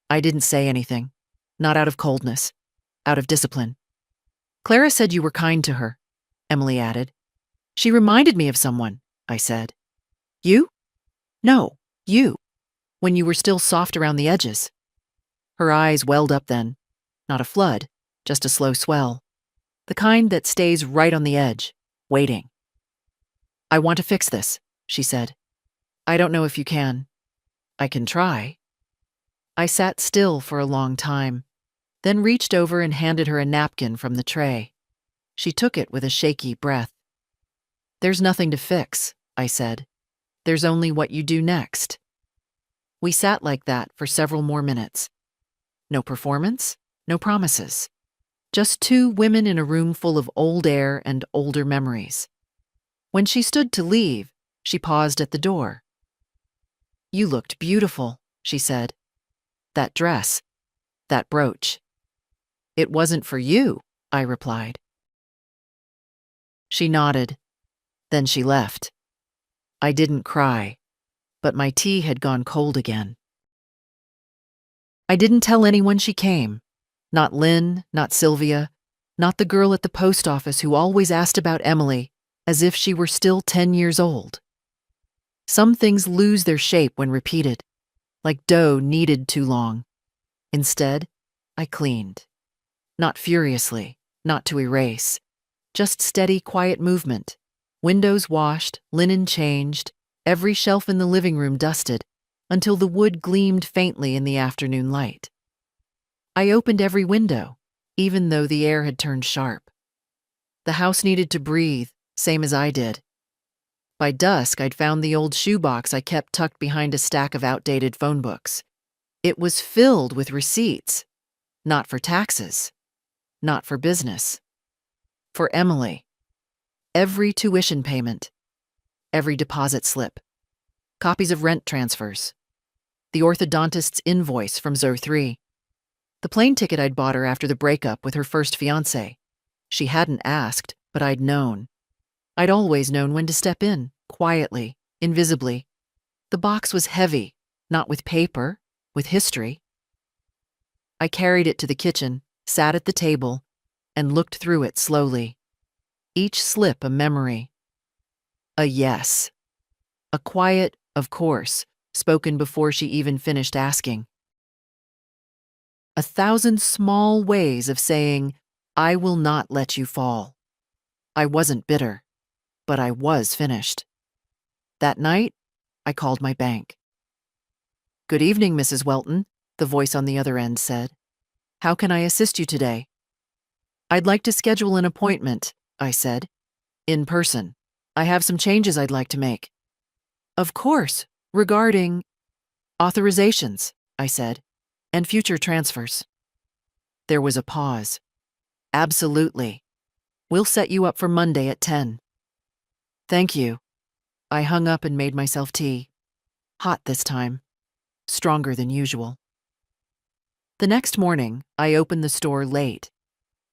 I didn't say anything. Not out of coldness. Out of discipline. Clara said you were kind to her, Emily added. She reminded me of someone, I said. You? No, you. When you were still soft around the edges. Her eyes welled up then. Not a flood, just a slow swell. The kind that stays right on the edge, waiting. I want to fix this, she said. I don't know if you can. I can try. I sat still for a long time, then reached over and handed her a napkin from the tray. She took it with a shaky breath. There's nothing to fix, I said. There's only what you do next. We sat like that for several more minutes. No performance, no promises. Just two women in a room full of old air and older memories. When she stood to leave, she paused at the door. You looked beautiful, she said. That dress, that brooch. It wasn't for you, I replied. She nodded. Then she left. I didn't cry, but my tea had gone cold again. I didn't tell anyone she came. Not Lynn, not Sylvia, not the girl at the post office who always asked about Emily as if she were still 10 years old. Some things lose their shape when repeated, like dough kneaded too long. Instead, I cleaned. Not furiously, not to erase. Just steady, quiet movement. Windows washed, linen changed, every shelf in the living room dusted, until the wood gleamed faintly in the afternoon light. I opened every window, even though the air had turned sharp. The house needed to breathe, same as I did. By dusk, I'd found the old shoebox I kept tucked behind a stack of outdated phone books. It was filled with receipts. Not for taxes. Not for business. For Emily. Every tuition payment. Every deposit slip. Copies of rent transfers. The orthodontist's invoice from Zo 3. The plane ticket I'd bought her after the breakup with her first fiancé. She hadn't asked, but I'd known. I'd always known when to step in, quietly, invisibly. The box was heavy, not with paper, with history. I carried it to the kitchen, sat at the table, and looked through it slowly. Each slip a memory. A yes. A quiet, of course, spoken before she even finished asking. 1,000 small ways of saying, I will not let you fall. I wasn't bitter, but I was finished. That night, I called my bank. Good evening, Mrs. Welton, the voice on the other end said. How can I assist you today? I'd like to schedule an appointment, I said. In person. I have some changes I'd like to make. Of course, regarding authorizations, I said, and future transfers. There was a pause. Absolutely. We'll set you up for Monday at 10. Thank you. I hung up and made myself tea. Hot this time. Stronger than usual. The next morning, I opened the store late.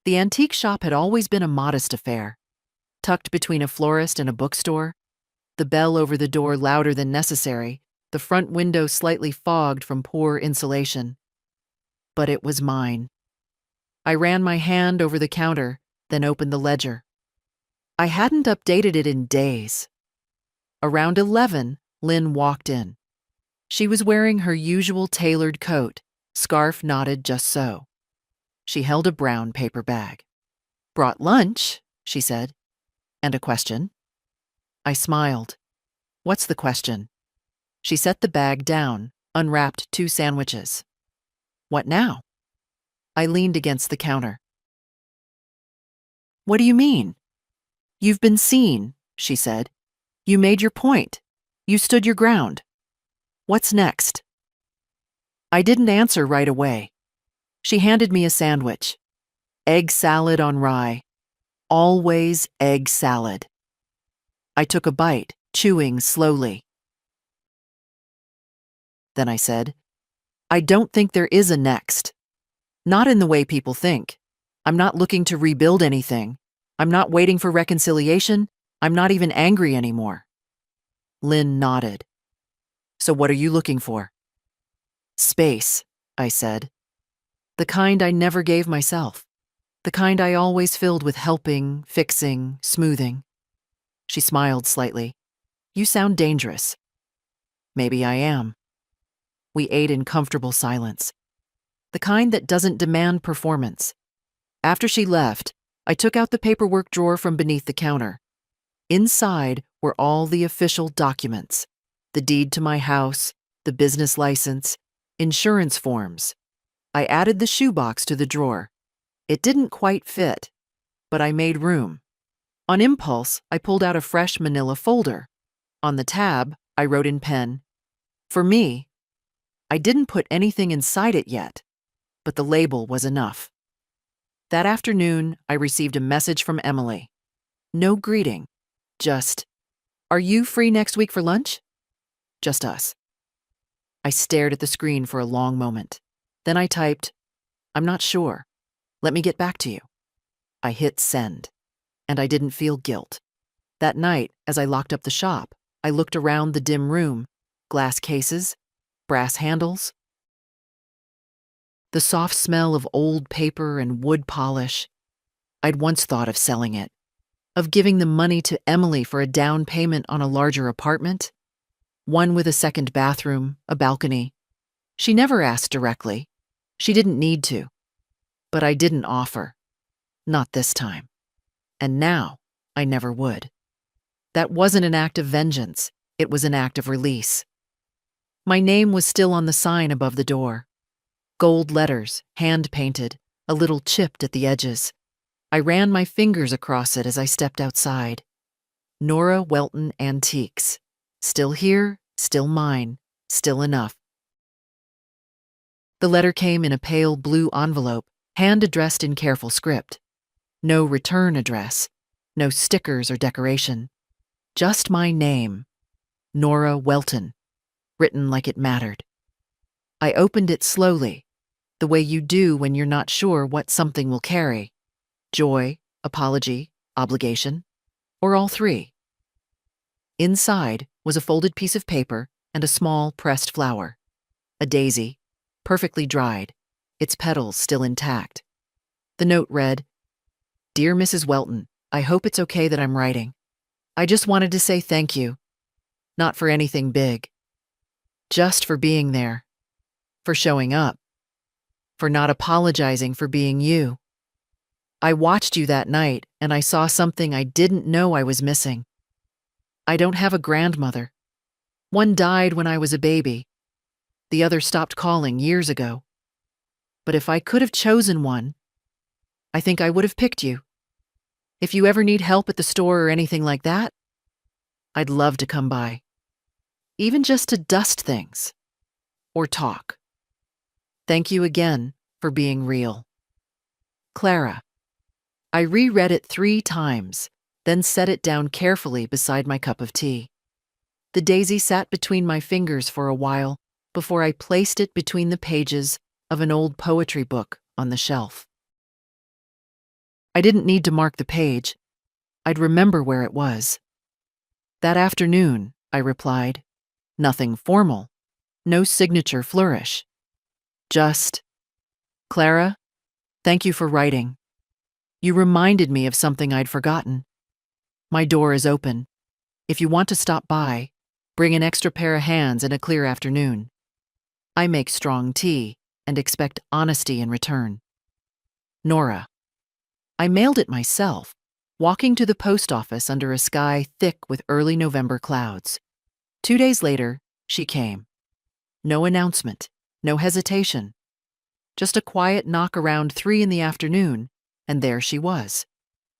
The antique shop had always been a modest affair. Tucked between a florist and a bookstore, the bell over the door louder than necessary, the front window slightly fogged from poor insulation. But it was mine. I ran my hand over the counter, then opened the ledger. I hadn't updated it in days. Around 11, Lynn walked in. She was wearing her usual tailored coat, scarf knotted just so. She held a brown paper bag. Brought lunch, she said. And a question? I smiled. What's the question? She set the bag down, unwrapped 2 sandwiches. What now? I leaned against the counter. What do you mean? You've been seen, she said. You made your point. You stood your ground. What's next? I didn't answer right away. She handed me a sandwich. Egg salad on rye. Always egg salad. I took a bite, chewing slowly. Then I said, I don't think there is a next. Not in the way people think. I'm not looking to rebuild anything. I'm not waiting for reconciliation. I'm not even angry anymore. Lynn nodded. So what are you looking for? Space, I said. The kind I never gave myself. The kind I always filled with helping, fixing, smoothing. She smiled slightly. You sound dangerous. Maybe I am. We ate in comfortable silence. The kind that doesn't demand performance. After she left, I took out the paperwork drawer from beneath the counter. Inside were all the official documents. The deed to my house, the business license, insurance forms. I added the shoebox to the drawer. It didn't quite fit, but I made room. On impulse, I pulled out a fresh manila folder. On the tab, I wrote in pen, For me. I didn't put anything inside it yet, but the label was enough. That afternoon, I received a message from Emily. No greeting, just, Are you free next week for lunch? Just us. I stared at the screen for a long moment. Then I typed, I'm not sure. Let me get back to you. I hit send, and I didn't feel guilt. That night, as I locked up the shop, I looked around the dim room, glass cases, brass handles. The soft smell of old paper and wood polish. I'd once thought of selling it, of giving the money to Emily for a down payment on a larger apartment, one with a second bathroom, a balcony. She never asked directly. She didn't need to. But I didn't offer. Not this time. And now, I never would. That wasn't an act of vengeance. It was an act of release. My name was still on the sign above the door. Gold letters, hand-painted, a little chipped at the edges. I ran my fingers across it as I stepped outside. Nora Welton Antiques. Still here, still mine, still enough. The letter came in a pale blue envelope, hand-addressed in careful script. No return address, no stickers or decoration. Just my name, Nora Welton, written like it mattered. I opened it slowly, the way you do when you're not sure what something will carry. Joy, apology, obligation, or all three. Inside was a folded piece of paper and a small pressed flower. A daisy, perfectly dried, its petals still intact. The note read, Dear Mrs. Welton, I hope it's okay that I'm writing. I just wanted to say thank you. Not for anything big. Just for being there. For showing up. For not apologizing for being you. I watched you that night and I saw something I didn't know I was missing. I don't have a grandmother. One died when I was a baby. The other stopped calling years ago. But if I could have chosen one, I think I would have picked you. If you ever need help at the store or anything like that, I'd love to come by. Even just to dust things. Or talk. Thank you again for being real. Clara. I reread it 3 times, then set it down carefully beside my cup of tea. The daisy sat between my fingers for a while before I placed it between the pages of an old poetry book on the shelf. I didn't need to mark the page. I'd remember where it was. That afternoon, I replied. Nothing formal. No signature flourish. Just, Clara, thank you for writing. You reminded me of something I'd forgotten. My door is open. If you want to stop by, bring an extra pair of hands and a clear afternoon. I make strong tea and expect honesty in return. Nora. I mailed it myself, walking to the post office under a sky thick with early November clouds. 2 days later, she came. No announcement, no hesitation. Just a quiet knock around 3 in the afternoon, and there she was.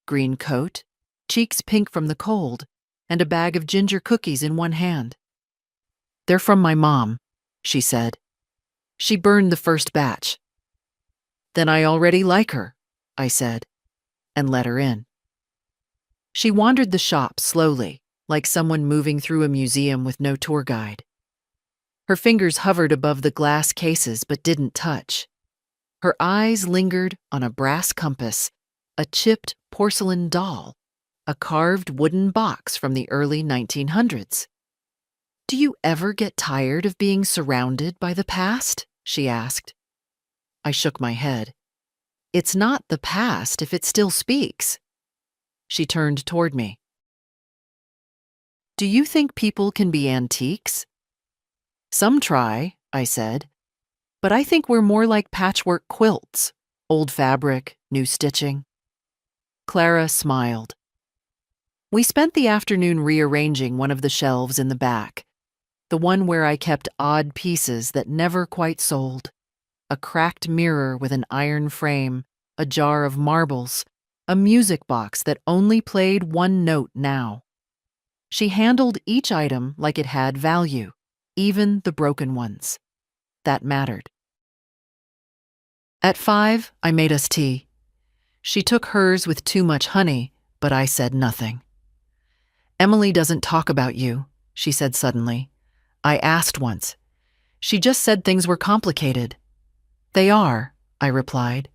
Green coat, cheeks pink from the cold, and a bag of ginger cookies in one hand. "They're from my mom," she said. "She burned the first batch." "Then I already like her," I said, and let her in. She wandered the shop slowly, like someone moving through a museum with no tour guide. Her fingers hovered above the glass cases but didn't touch. Her eyes lingered on a brass compass, a chipped porcelain doll, a carved wooden box from the early 1900s. "Do you ever get tired of being surrounded by the past?" she asked. I shook my head. "It's not the past if it still speaks." She turned toward me. "Do you think people can be antiques?" "Some try," I said, "but I think we're more like patchwork quilts, old fabric, new stitching." Clara smiled. We spent the afternoon rearranging one of the shelves in the back, the one where I kept odd pieces that never quite sold. A cracked mirror with an iron frame, a jar of marbles, a music box that only played one note now. She handled each item like it had value, even the broken ones. That mattered. At 5, I made us tea. She took hers with too much honey, but I said nothing. "Emily doesn't talk about you," she said suddenly. "I asked once. She just said things were complicated." "They are," I replied.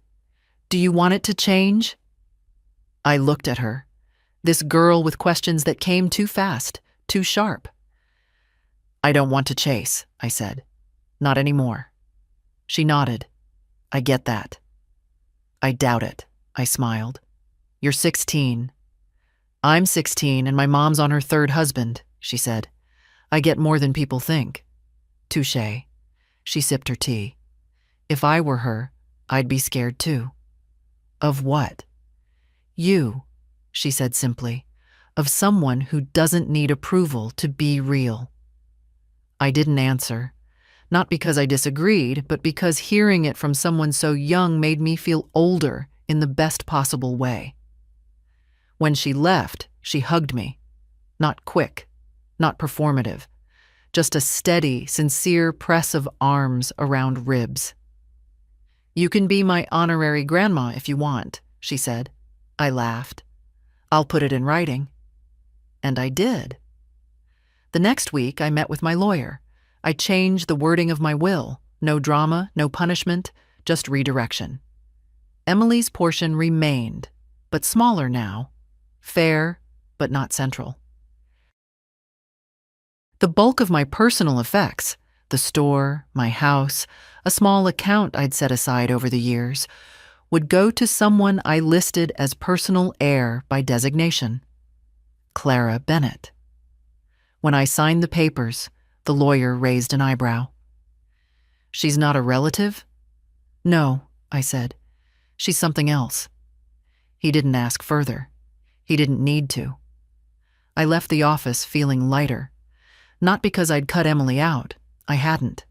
"Do you want it to change?" I looked at her, this girl with questions that came too fast, too sharp. "I don't want to chase," I said. "Not anymore." She nodded. "I get that." "I doubt it," I smiled. "You're 16. I'm 16 and my mom's on her third husband," she said. "I get more than people think." "Touché." She sipped her tea. "If I were her, I'd be scared too." "Of what?" "You," she said simply. "Of someone who doesn't need approval to be real." I didn't answer. Not because I disagreed, but because hearing it from someone so young made me feel older in the best possible way. When she left, she hugged me. Not quick, not performative, just a steady, sincere press of arms around ribs. "You can be my honorary grandma if you want," she said. I laughed. "I'll put it in writing." And I did. The next week, I met with my lawyer. I changed the wording of my will. No drama, no punishment, just redirection. Emily's portion remained, but smaller now. Fair, but not central. The bulk of my personal effects, the store, my house, a small account I'd set aside over the years, would go to someone I listed as personal heir by designation. Clara Bennett. When I signed the papers, the lawyer raised an eyebrow. "She's not a relative?" "No," I said. "She's something else." He didn't ask further. He didn't need to. I left the office feeling lighter. Not because I'd cut Emily out. I hadn't.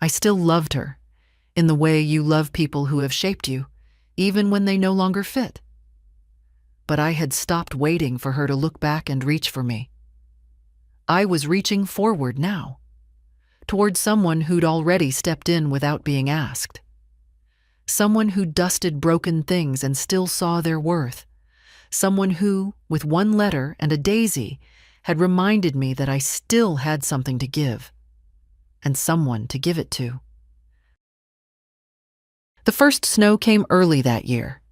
I still loved her, in the way you love people who have shaped you, even when they no longer fit. But I had stopped waiting for her to look back and reach for me. I was reaching forward now, toward someone who'd already stepped in without being asked. Someone who dusted broken things and still saw their worth. Someone who, with one letter and a daisy, had reminded me that I still had something to give, and someone to give it to. The first snow came early that year.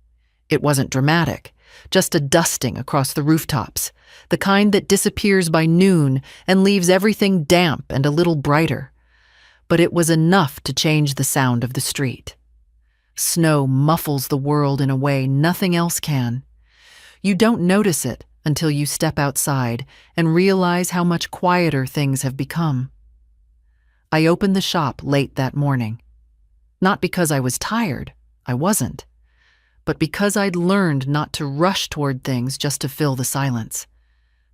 It wasn't dramatic, just a dusting across the rooftops, the kind that disappears by noon and leaves everything damp and a little brighter. But it was enough to change the sound of the street. Snow muffles the world in a way nothing else can. You don't notice it until you step outside and realize how much quieter things have become. I opened the shop late that morning. Not because I was tired, I wasn't, but because I'd learned not to rush toward things just to fill the silence.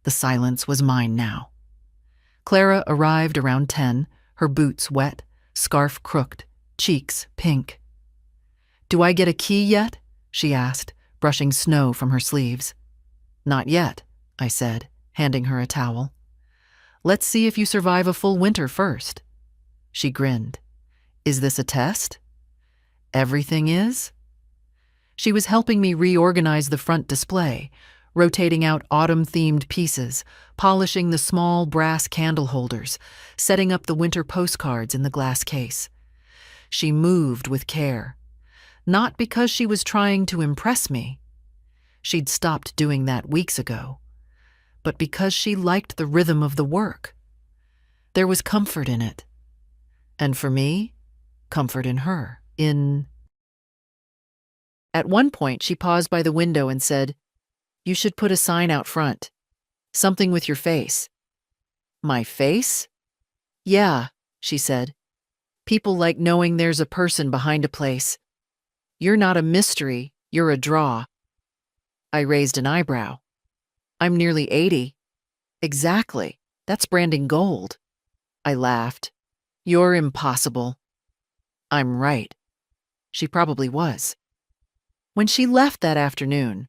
The silence was mine now. Clara arrived around 10, her boots wet, scarf crooked, cheeks pink. Do I get a key yet? She asked, brushing snow from her sleeves. Not yet, I said, handing her a towel. Let's see if you survive a full winter first. She grinned. Is this a test? Everything is? She was helping me reorganize the front display, rotating out autumn-themed pieces, polishing the small brass candle holders, setting up the winter postcards in the glass case. She moved with care. Not because she was trying to impress me. She'd stopped doing that weeks ago. But because she liked the rhythm of the work. There was comfort in it. And for me, comfort in her. At one point, she paused by the window and said, "You should put a sign out front. Something with your face." My face? Yeah, she said. People like knowing there's a person behind a place. You're not a mystery, you're a draw. I raised an eyebrow. I'm nearly 80. Exactly. That's branding gold. I laughed. You're impossible. I'm right. She probably was. When she left that afternoon,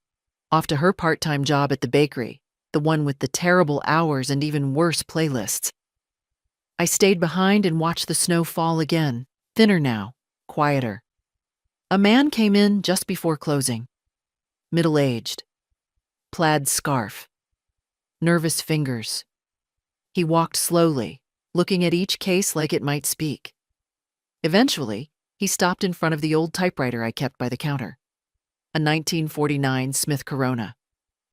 off to her part-time job at the bakery, the one with the terrible hours and even worse playlists, I stayed behind and watched the snow fall again, thinner now, quieter. A man came in just before closing. Middle-aged. Plaid scarf. Nervous fingers. He walked slowly, looking at each case like it might speak. Eventually, he stopped in front of the old typewriter I kept by the counter. A 1949 Smith Corona.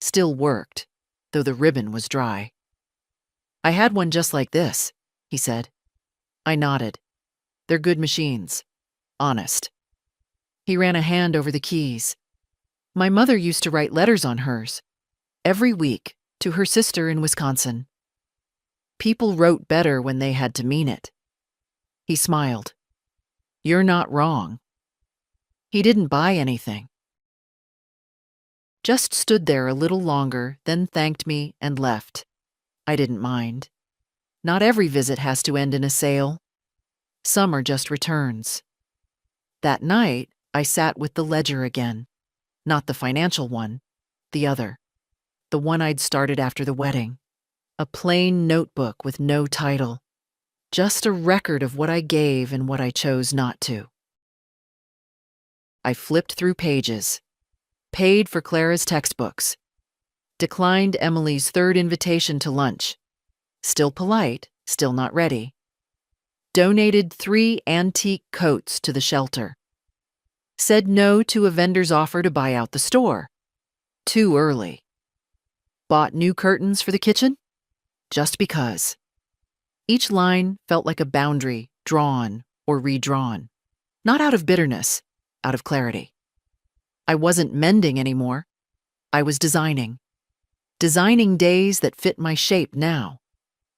Still worked, though the ribbon was dry. I had one just like this, he said. I nodded. They're good machines. Honest. He ran a hand over the keys. My mother used to write letters on hers, every week, to her sister in Wisconsin. People wrote better when they had to mean it. He smiled. You're not wrong. He didn't buy anything. Just stood there a little longer, then thanked me and left. I didn't mind. Not every visit has to end in a sale. Some are just returns. That night, I sat with the ledger again. Not the financial one, the other. The one I'd started after the wedding. A plain notebook with no title. Just a record of what I gave and what I chose not to. I flipped through pages. Paid for Clara's textbooks. Declined Emily's third invitation to lunch. Still polite, still not ready. Donated 3 antique coats to the shelter. Said no to a vendor's offer to buy out the store. Too early. Bought new curtains for the kitchen? Just because. Each line felt like a boundary, drawn or redrawn. Not out of bitterness, out of clarity. I wasn't mending anymore. I was designing. Designing days that fit my shape now.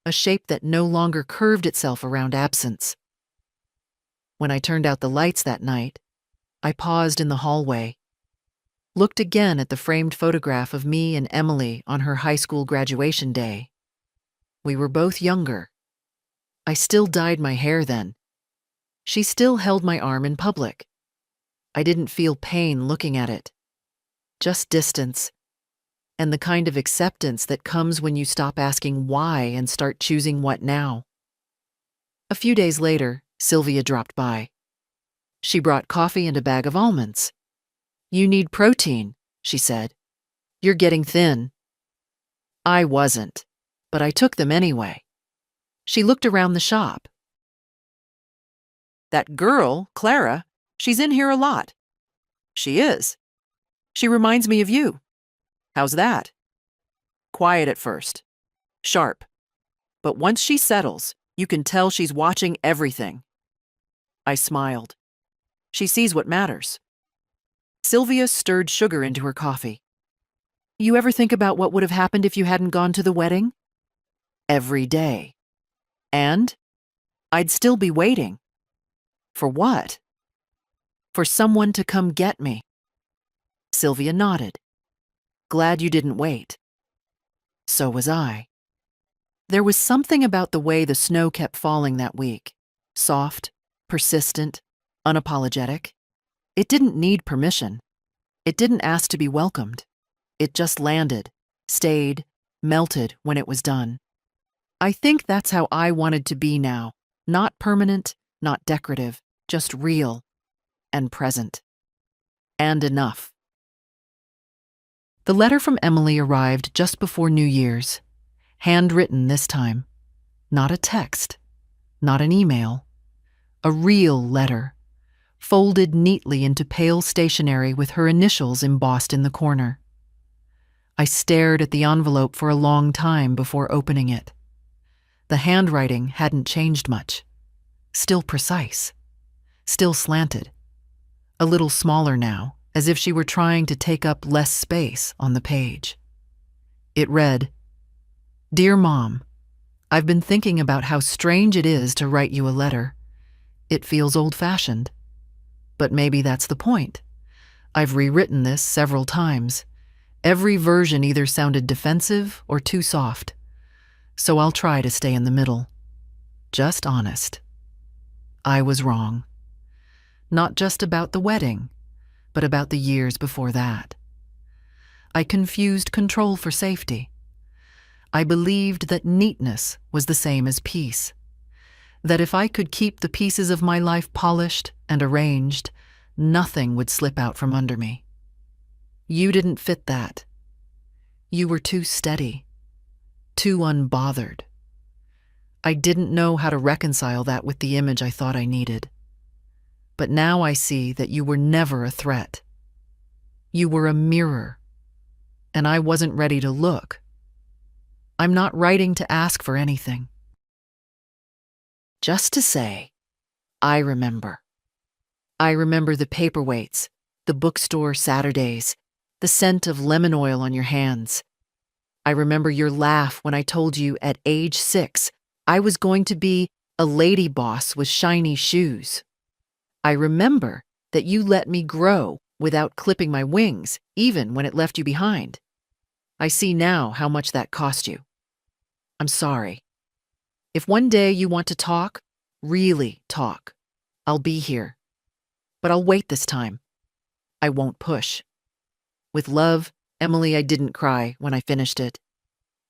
A shape that no longer curved itself around absence. When I turned out the lights that night, I paused in the hallway. Looked again at the framed photograph of me and Emily on her high school graduation day. We were both younger. I still dyed my hair then. She still held my arm in public. I didn't feel pain looking at it. Just distance. And the kind of acceptance that comes when you stop asking why and start choosing what now. A few days later, Sylvia dropped by. She brought coffee and a bag of almonds. You need protein, she said. You're getting thin. I wasn't, but I took them anyway. She looked around the shop. That girl, Clara, she's in here a lot. She is. She reminds me of you. How's that? Quiet at first. Sharp. But once she settles, you can tell she's watching everything. I smiled. She sees what matters. Sylvia stirred sugar into her coffee. You ever think about what would have happened if you hadn't gone to the wedding? Every day. And I'd still be waiting. For what? For someone to come get me. Sylvia nodded. Glad you didn't wait. So was I. There was something about the way the snow kept falling that week. Soft, persistent, unapologetic. It didn't need permission. It didn't ask to be welcomed. It just landed, stayed, melted when it was done. I think that's how I wanted to be now. Not permanent, not decorative, just real and present. And enough. The letter from Emily arrived just before New Year's. Handwritten this time. Not a text, not an email. A real letter, folded neatly into pale stationery with her initials embossed in the corner. I stared at the envelope for a long time before opening it. The handwriting hadn't changed much. Still precise. Still slanted. A little smaller now, as if she were trying to take up less space on the page. It read, "Dear Mom, I've been thinking about how strange it is to write you a letter. It feels old-fashioned. But maybe that's the point. I've rewritten this several times. Every version either sounded defensive or too soft. So I'll try to stay in the middle. Just honest. I was wrong. Not just about the wedding, but about the years before that. I confused control for safety. I believed that neatness was the same as peace. That if I could keep the pieces of my life polished and arranged, nothing would slip out from under me. You didn't fit that. You were too steady, too unbothered. I didn't know how to reconcile that with the image I thought I needed. But now I see that you were never a threat. You were a mirror, and I wasn't ready to look. I'm not writing to ask for anything. Just to say, I remember. I remember the paperweights, the bookstore Saturdays, the scent of lemon oil on your hands. I remember your laugh when I told you at age 6 I was going to be a lady boss with shiny shoes. I remember that you let me grow without clipping my wings, even when it left you behind. I see now how much that cost you. I'm sorry. If one day you want to talk, really talk, I'll be here. But I'll wait this time. I won't push. With love, Emily, I didn't cry when I finished it.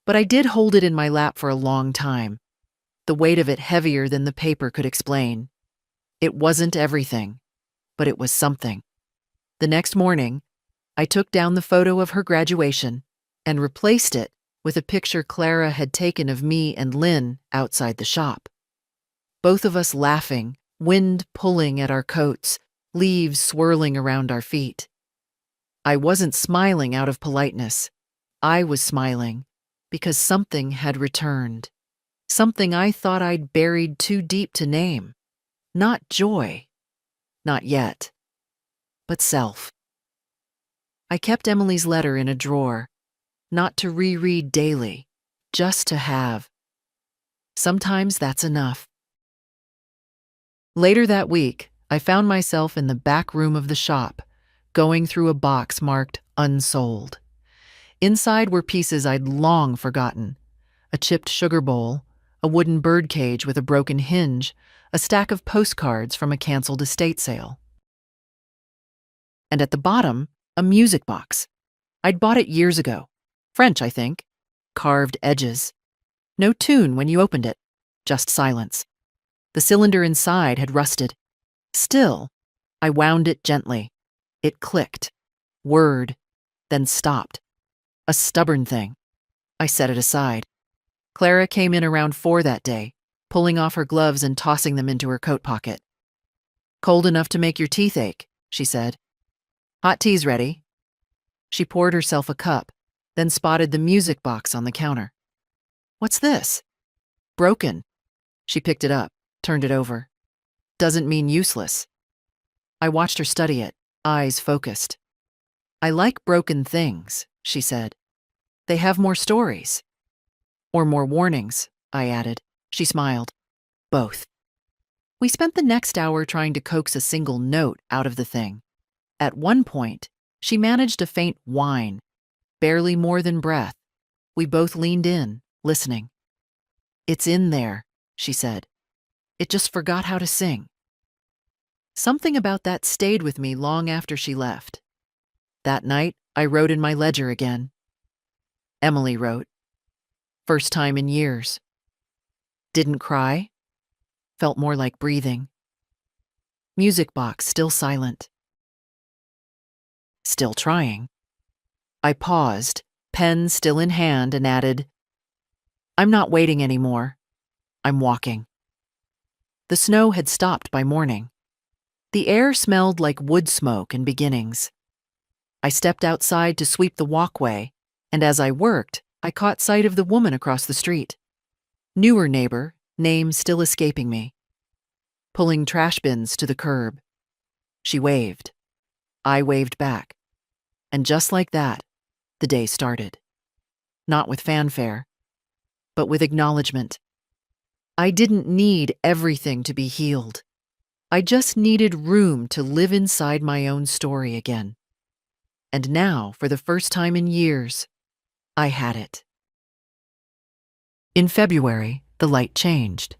But I did hold it in my lap for a long time, the weight of it heavier than the paper could explain. It wasn't everything, but it was something. The next morning, I took down the photo of her graduation and replaced it with a picture Clara had taken of me and Lynn outside the shop. Both of us laughing, wind pulling at our coats, leaves swirling around our feet. I wasn't smiling out of politeness. I was smiling because something had returned. Something I thought I'd buried too deep to name. Not joy. Not yet. But self. I kept Emily's letter in a drawer, not to reread daily, just to have. Sometimes that's enough. Later that week, I found myself in the back room of the shop, going through a box marked unsold. Inside were pieces I'd long forgotten: a chipped sugar bowl, a wooden birdcage with a broken hinge, a stack of postcards from a canceled estate sale. And at the bottom, a music box. I'd bought it years ago. French, I think. Carved edges. No tune when you opened it, just silence. The cylinder inside had rusted. Still, I wound it gently. It clicked. Word, then stopped. A stubborn thing. I set it aside. Clara came in around 4 that day, pulling off her gloves and tossing them into her coat pocket. "Cold enough to make your teeth ache," she said. "Hot tea's ready." She poured herself a cup, then spotted the music box on the counter. "What's this?" "Broken." She picked it up, turned it over. "Doesn't mean useless." I watched her study it, eyes focused. "I like broken things," she said. "They have more stories." "Or more warnings," I added. She smiled. "Both." We spent the next hour trying to coax a single note out of the thing. At one point, she managed a faint whine, barely more than breath. We both leaned in, listening. "It's in there," she said. "It just forgot how to sing." Something about that stayed with me long after she left. That night, I wrote in my ledger again. Emily wrote. First time in years. Didn't cry. Felt more like breathing. Music box still silent. Still trying. I paused, pen still in hand, and added, I'm not waiting anymore. I'm walking. The snow had stopped by morning. The air smelled like wood smoke and beginnings. I stepped outside to sweep the walkway, and as I worked, I caught sight of the woman across the street. Newer neighbor, name still escaping me. Pulling trash bins to the curb. She waved. I waved back. And just like that, the day started. Not with fanfare, but with acknowledgement. I didn't need everything to be healed. I just needed room to live inside my own story again. And now, for the first time in years, I had it. In February, the light changed.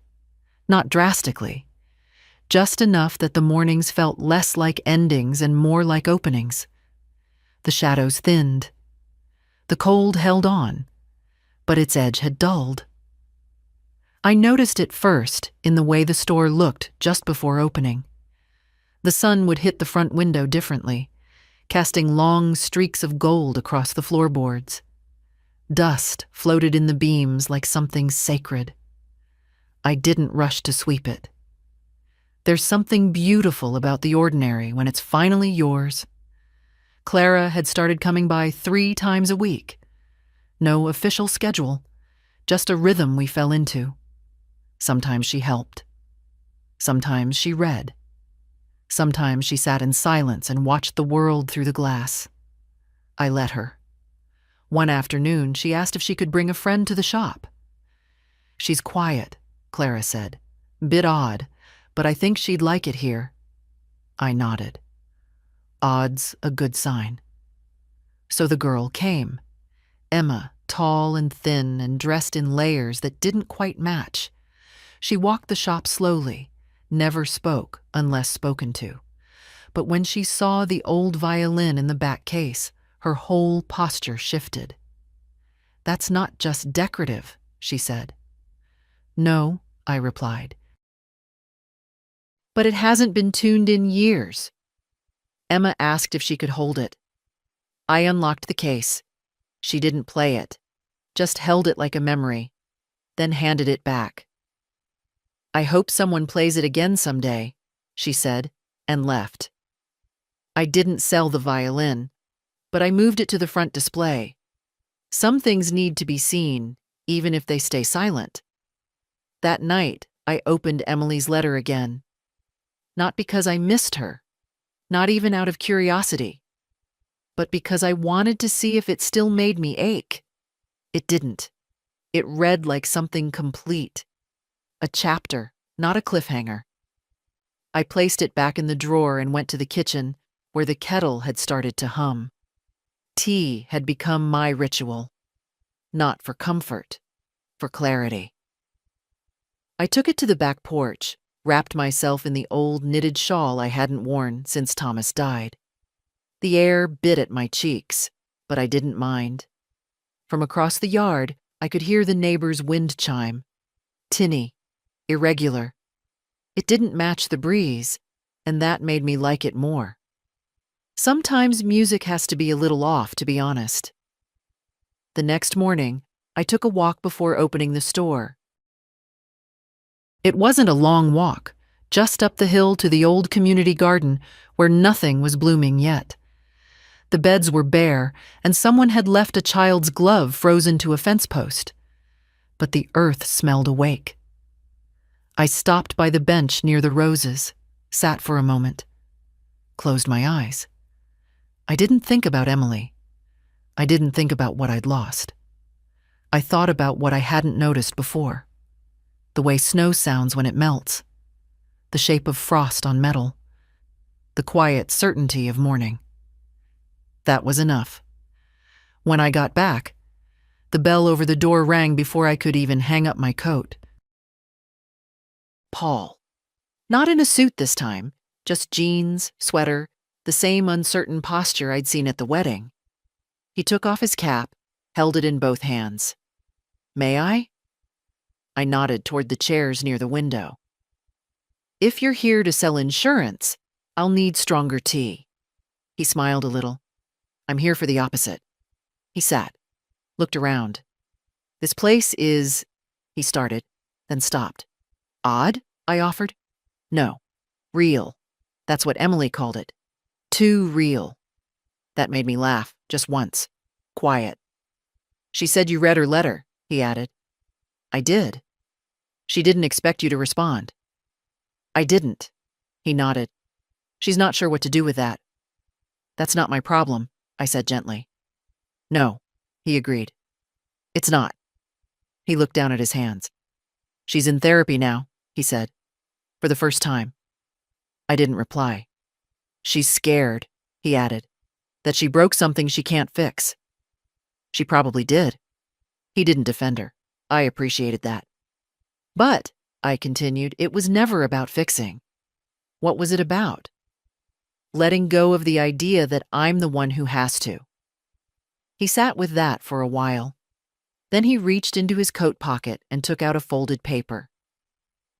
Not drastically. Just enough that the mornings felt less like endings and more like openings. The shadows thinned. The cold held on, but its edge had dulled. I noticed it first in the way the store looked just before opening. The sun would hit the front window differently, casting long streaks of gold across the floorboards. Dust floated in the beams like something sacred. I didn't rush to sweep it. There's something beautiful about the ordinary when it's finally yours. Clara had started coming by 3 times a week. No official schedule, just a rhythm we fell into. Sometimes she helped. Sometimes she read. Sometimes she sat in silence and watched the world through the glass. I let her. One afternoon, she asked if she could bring a friend to the shop. She's quiet, Clara said. Bit odd, but I think she'd like it here. I nodded. Odd's a good sign. So the girl came. Emma, tall and thin and dressed in layers that didn't quite match. She walked the shop slowly, never spoke unless spoken to. But when she saw the old violin in the back case, her whole posture shifted. That's not just decorative, she said. No, I replied. But it hasn't been tuned in years. Emma asked if she could hold it. I unlocked the case. She didn't play it, just held it like a memory, then handed it back. I hope someone plays it again someday, she said, and left. I didn't sell the violin, but I moved it to the front display. Some things need to be seen, even if they stay silent. That night, I opened Emily's letter again. Not because I missed her, not even out of curiosity, but because I wanted to see if it still made me ache. It didn't. It read like something complete. A chapter, not a cliffhanger. I placed it back in the drawer and went to the kitchen, where the kettle had started to hum. Tea had become my ritual. Not for comfort, for clarity. I took it to the back porch, wrapped myself in the old knitted shawl I hadn't worn since Thomas died. The air bit at my cheeks, but I didn't mind. From across the yard, I could hear the neighbor's wind chime. Tinny, irregular. It didn't match the breeze, and that made me like it more. Sometimes music has to be a little off, to be honest. The next morning, I took a walk before opening the store. It wasn't a long walk, just up the hill to the old community garden where nothing was blooming yet. The beds were bare, and someone had left a child's glove frozen to a fence post. But the earth smelled awake. I stopped by the bench near the roses, sat for a moment, closed my eyes. I didn't think about Emily. I didn't think about what I'd lost. I thought about what I hadn't noticed before. The way snow sounds when it melts. The shape of frost on metal. The quiet certainty of morning. That was enough. When I got back, the bell over the door rang before I could even hang up my coat. Paul. Not in a suit this time, Just jeans, sweater, the same uncertain posture I'd seen at the wedding. He took off his cap, held it in both hands. May I? I nodded toward the chairs near the window. If you're here to sell insurance, I'll need stronger tea. He smiled a little. I'm here for the opposite. He sat, looked around. This place is, he started, then stopped. Odd? I offered. No, real. That's what Emily called it. Too real. That made me laugh, just once. Quiet. She said you read her letter, he added. I did. She didn't expect you to respond. I didn't. He nodded. She's not sure what to do with that. That's not my problem, I said gently. No, he agreed. It's not. He looked down at his hands. She's in therapy now, he said. For the first time. I didn't reply. She's scared, he added, that she broke something she can't fix. She probably did. He didn't defend her. I appreciated that. But, I continued, it was never about fixing. What was it about? Letting go of the idea that I'm the one who has to. He sat with that for a while. Then he reached into his coat pocket and took out a folded paper.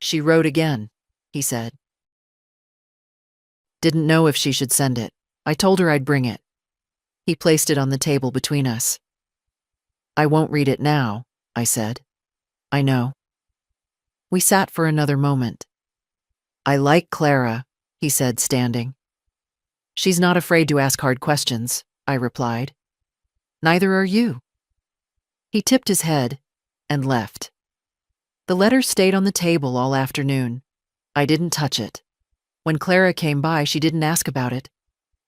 She wrote again, he said. Didn't know if she should send it. I told her I'd bring it. He placed it on the table between us. I won't read it now, I said. I know. We sat for another moment. I like Clara, he said, standing. She's not afraid to ask hard questions, I replied. Neither are you. He tipped his head and left. The letter stayed on the table all afternoon. I didn't touch it. When Clara came by, she didn't ask about it.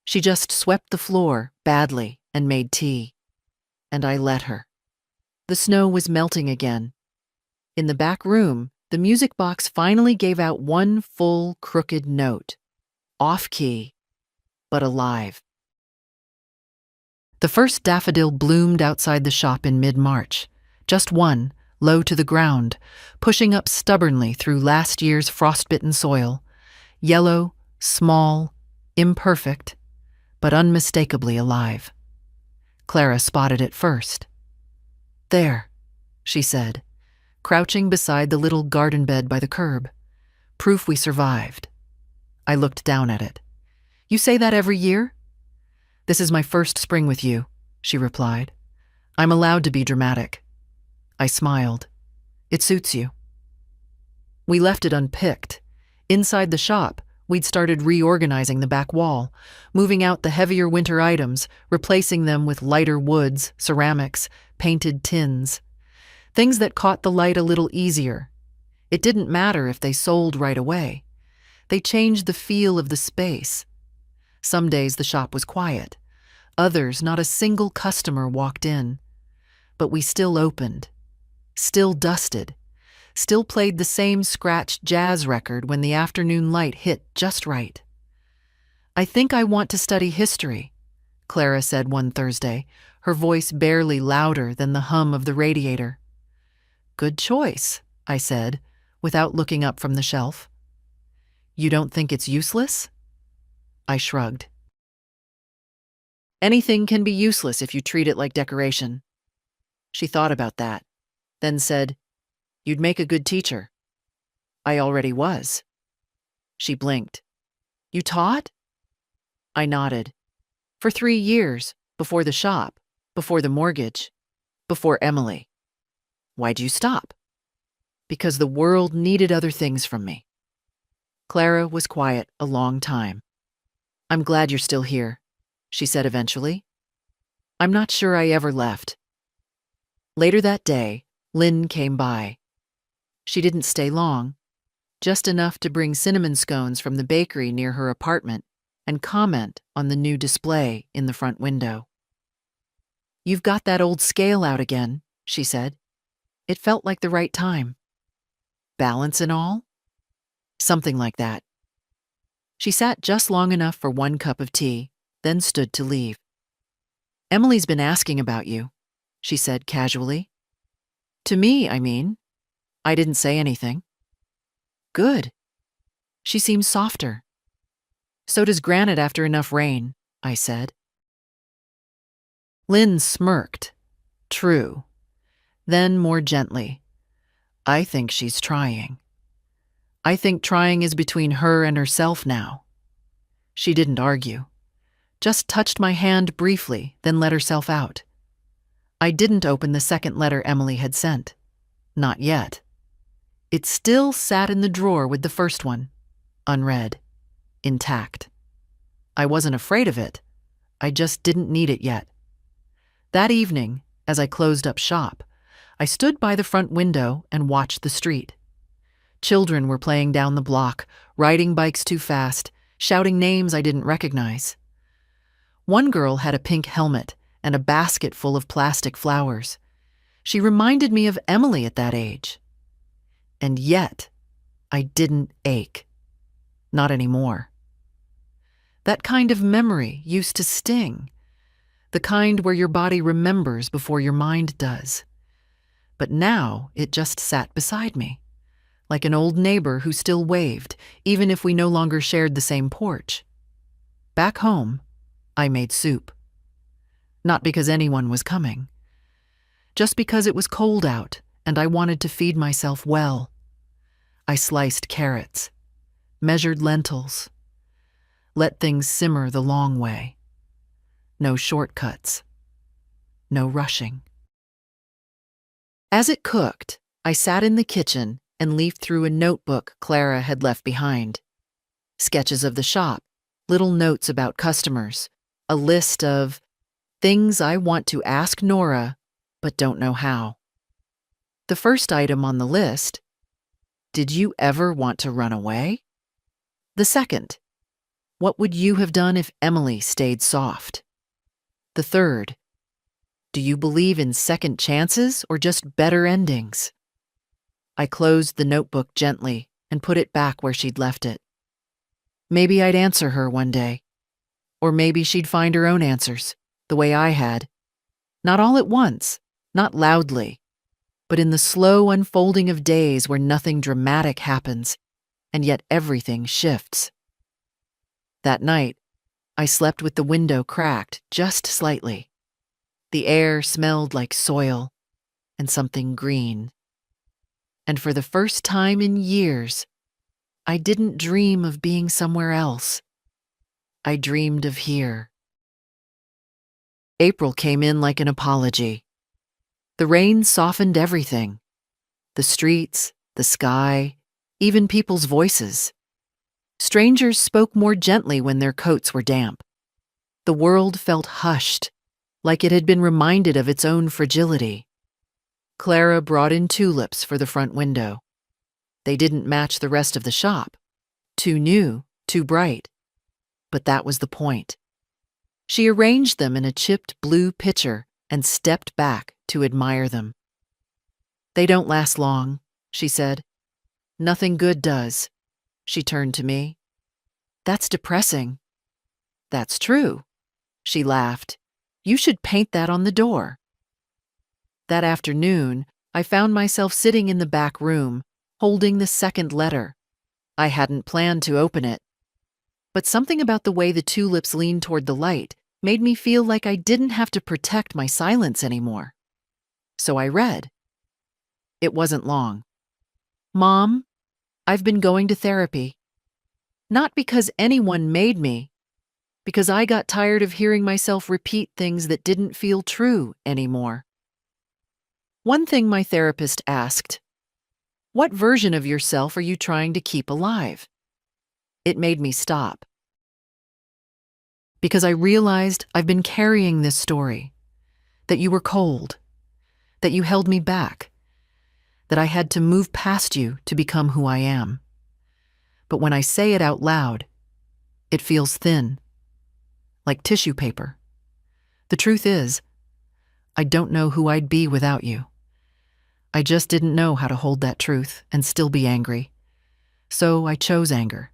She just swept the floor badly and made tea. And I let her. The snow was melting again. In the back room, the music box finally gave out one full, crooked note. Off-key, but alive. The first daffodil bloomed outside the shop in mid-March. Just one, low to the ground, pushing up stubbornly through last year's frostbitten soil. Yellow, small, imperfect, but unmistakably alive. Clara spotted it first. There, she said, crouching beside the little garden bed by the curb. Proof we survived. I looked down at it. You say that every year? This is my first spring with you, she replied. I'm allowed to be dramatic. I smiled. It suits you. We left it unpicked. Inside the shop, we'd started reorganizing the back wall, moving out the heavier winter items, replacing them with lighter woods, ceramics, painted tins. Things that caught the light a little easier. It didn't matter if they sold right away. They changed the feel of the space. Some days the shop was quiet. Others, not a single customer walked in. But we still opened. Still dusted. Still played the same scratched jazz record when the afternoon light hit just right. I think I want to study history, Clara said one Thursday, her voice barely louder than the hum of the radiator. Good choice, I said, without looking up from the shelf. You don't think it's useless? I shrugged. Anything can be useless if you treat it like decoration. She thought about that, then said, You'd make a good teacher. I already was. She blinked. You taught? I nodded. For 3 years, before the shop, before the mortgage, before Emily. Why'd you stop? Because the world needed other things from me. Clara was quiet a long time. I'm glad you're still here, she said eventually. I'm not sure I ever left. Later that day, Lynn came by. She didn't stay long, just enough to bring cinnamon scones from the bakery near her apartment and comment on the new display in the front window. You've got that old scale out again, she said. It felt like the right time. Balance and all? Something like that. She sat just long enough for 1 cup of tea, then stood to leave. Emily's been asking about you, she said casually. To me, I mean. I didn't say anything. Good. She seems softer. So does granite after enough rain, I said. Lynn smirked. True. Then more gently. I think she's trying. I think trying is between her and herself now. She didn't argue. Just touched my hand briefly, then let herself out. I didn't open the second letter Emily had sent. Not yet. It still sat in the drawer with the first one, unread, intact. I wasn't afraid of it. I just didn't need it yet. That evening, as I closed up shop, I stood by the front window and watched the street. Children were playing down the block, riding bikes too fast, shouting names I didn't recognize. One girl had a pink helmet and a basket full of plastic flowers. She reminded me of Emily at that age. And yet, I didn't ache. Not anymore. That kind of memory used to sting. The kind where your body remembers before your mind does. But now it just sat beside me, like an old neighbor who still waved, even if we no longer shared the same porch. Back home, I made soup. Not because anyone was coming. Just because it was cold out and I wanted to feed myself well. I sliced carrots, measured lentils, let things simmer the long way. No shortcuts. No rushing. As it cooked, I sat in the kitchen and leafed through a notebook Clara had left behind. Sketches of the shop, little notes about customers, a list of things I want to ask Nora, but don't know how. The first item on the list, did you ever want to run away? The second, what would you have done if Emily stayed soft? The third, do you believe in second chances or just better endings? I closed the notebook gently and put it back where she'd left it. Maybe I'd answer her one day. Or maybe she'd find her own answers, the way I had. Not all at once, not loudly, but in the slow unfolding of days where nothing dramatic happens, and yet everything shifts. That night, I slept with the window cracked just slightly. The air smelled like soil and something green. And for the first time in years, I didn't dream of being somewhere else. I dreamed of here. April came in like an apology. The rain softened everything. The streets, the sky, even people's voices. Strangers spoke more gently when their coats were damp. The world felt hushed, like it had been reminded of its own fragility. Clara brought in tulips for the front window. They didn't match the rest of the shop. Too new, too bright. But that was the point. She arranged them in a chipped blue pitcher and stepped back to admire them. They don't last long, she said. Nothing good does. She turned to me. That's depressing. That's true. She laughed. You should paint that on the door. That afternoon, I found myself sitting in the back room, holding the second letter. I hadn't planned to open it. But something about the way the tulips leaned toward the light made me feel like I didn't have to protect my silence anymore. So I read. It wasn't long. Mom, I've been going to therapy. Not because anyone made me, because I got tired of hearing myself repeat things that didn't feel true anymore. One thing my therapist asked, what version of yourself are you trying to keep alive? It made me stop. Because I realized I've been carrying this story, that you were cold, that you held me back, that I had to move past you to become who I am. But when I say it out loud, it feels thin, like tissue paper. The truth is, I don't know who I'd be without you. I just didn't know how to hold that truth and still be angry. So I chose anger,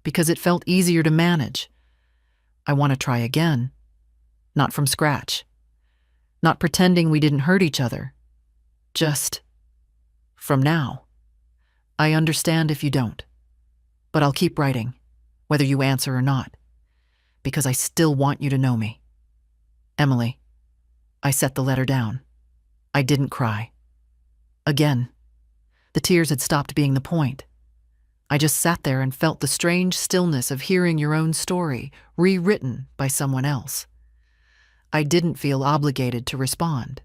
because it felt easier to manage. I want to try again, not from scratch, not pretending we didn't hurt each other, just from now. I understand if you don't, but I'll keep writing, whether you answer or not, because I still want you to know me. Emily. I set the letter down. I didn't cry. Again. The tears had stopped being the point. I just sat there and felt the strange stillness of hearing your own story, rewritten by someone else. I didn't feel obligated to respond,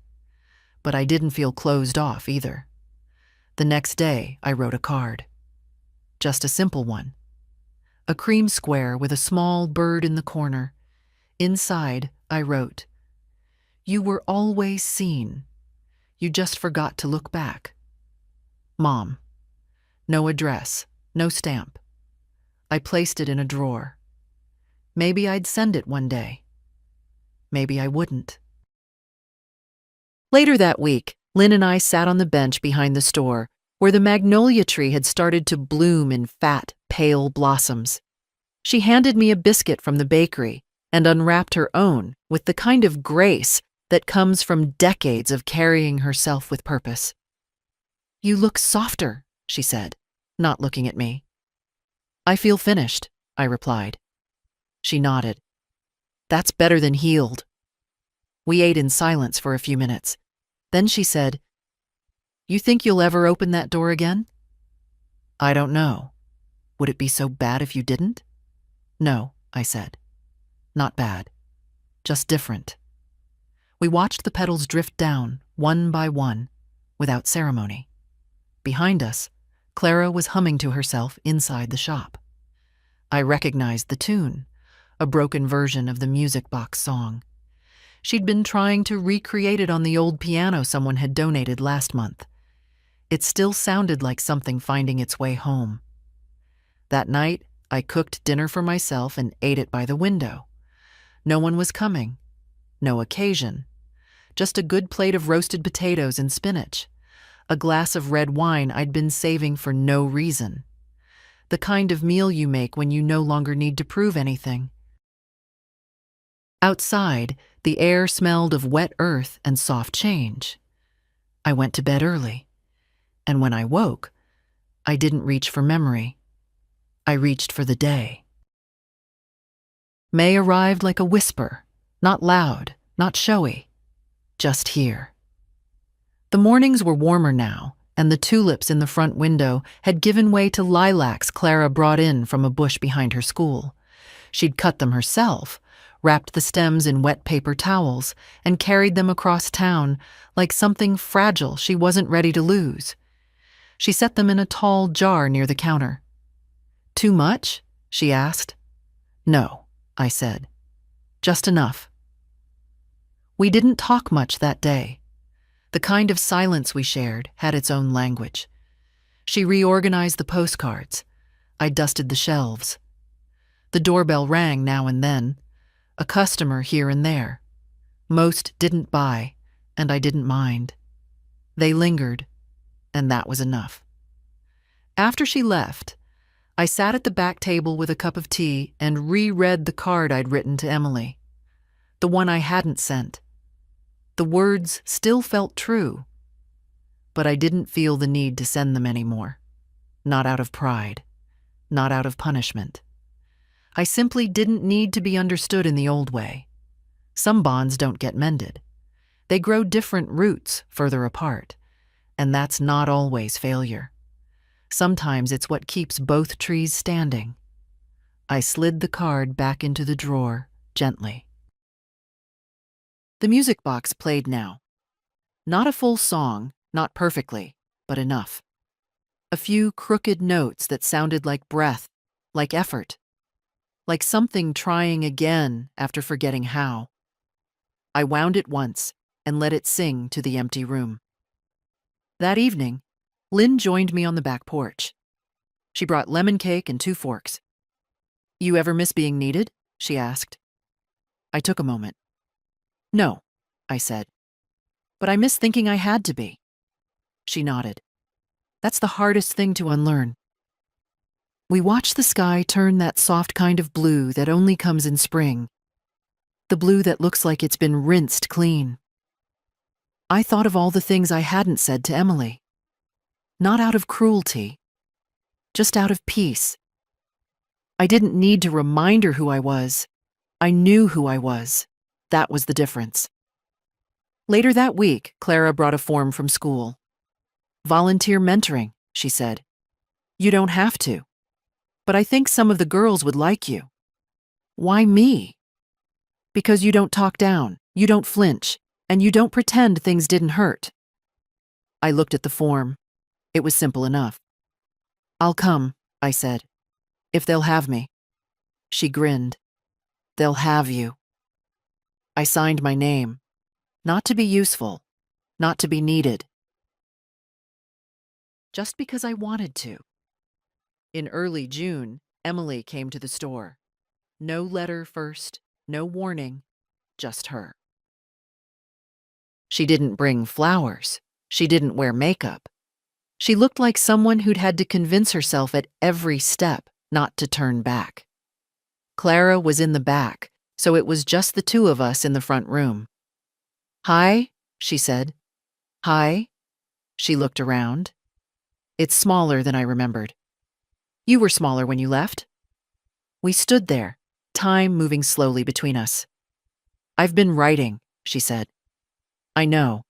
but I didn't feel closed off either. The next day, I wrote a card. Just a simple one. A cream square with a small bird in the corner. Inside, I wrote, "You were always seen. You just forgot to look back. Mom." No address, no stamp. I placed it in a drawer. Maybe I'd send it one day. Maybe I wouldn't. Later that week, Lynn and I sat on the bench behind the store, where the magnolia tree had started to bloom in fat, pale blossoms. She handed me a biscuit from the bakery and unwrapped her own with the kind of grace that comes from decades of carrying herself with purpose. "You look softer," she said, not looking at me. "I feel finished," I replied. She nodded. "That's better than healed." We ate in silence for a few minutes. Then she said, "You think you'll ever open that door again?" "I don't know. Would it be so bad if you didn't?" "No," I said. "Not bad. Just different." We watched the petals drift down, one by one, without ceremony. Behind us, Clara was humming to herself inside the shop. I recognized the tune, a broken version of the music box song. She'd been trying to recreate it on the old piano someone had donated last month. It still sounded like something finding its way home. That night, I cooked dinner for myself and ate it by the window. No one was coming. No occasion. Just a good plate of roasted potatoes and spinach. A glass of red wine I'd been saving for no reason. The kind of meal you make when you no longer need to prove anything. Outside, the air smelled of wet earth and soft change. I went to bed early, and when I woke, I didn't reach for memory. I reached for the day. May arrived like a whisper, not loud, not showy, just here. The mornings were warmer now, and the tulips in the front window had given way to lilacs Clara brought in from a bush behind her school. She'd cut them herself, wrapped the stems in wet paper towels, and carried them across town like something fragile she wasn't ready to lose. She set them in a tall jar near the counter. "Too much?" she asked. "No," I said. "Just enough." We didn't talk much that day. The kind of silence we shared had its own language. She reorganized the postcards. I dusted the shelves. The doorbell rang now and then, a customer here and there. Most didn't buy, and I didn't mind. They lingered, and that was enough. After she left, I sat at the back table with a cup of tea and reread the card I'd written to Emily, the one I hadn't sent. The words still felt true, but I didn't feel the need to send them anymore. Not out of pride, not out of punishment. I simply didn't need to be understood in the old way. Some bonds don't get mended. They grow different roots further apart, and that's not always failure. Sometimes it's what keeps both trees standing. I slid the card back into the drawer, gently. The music box played now. Not a full song, not perfectly, but enough. A few crooked notes that sounded like breath, like effort, like something trying again after forgetting how. I wound it once and let it sing to the empty room. That evening, Lynn joined me on the back porch. She brought lemon cake and 2 forks. "You ever miss being needed?" she asked. I took a moment. "No," I said, "but I miss thinking I had to be." She nodded. "That's the hardest thing to unlearn." We watched the sky turn that soft kind of blue that only comes in spring, the blue that looks like it's been rinsed clean. I thought of all the things I hadn't said to Emily. Not out of cruelty, just out of peace. I didn't need to remind her who I was. I knew who I was. That was the difference. Later that week, Clara brought a form from school. "Volunteer mentoring," she said. "You don't have to. But I think some of the girls would like you." "Why me?" "Because you don't talk down, you don't flinch, and you don't pretend things didn't hurt." I looked at the form. It was simple enough. "I'll come," I said, "if they'll have me." She grinned. "They'll have you." I signed my name. Not to be useful, not to be needed. Just because I wanted to. In early June, Emily came to the store. No letter first, no warning, just her. She didn't bring flowers. She didn't wear makeup. She looked like someone who'd had to convince herself at every step not to turn back. Clara was in the back, so it was just the two of us in the front room. "Hi," she said. "Hi." She looked around. "It's smaller than I remembered." "You were smaller when you left." We stood there, time moving slowly between us. "I've been writing," she said. "I know.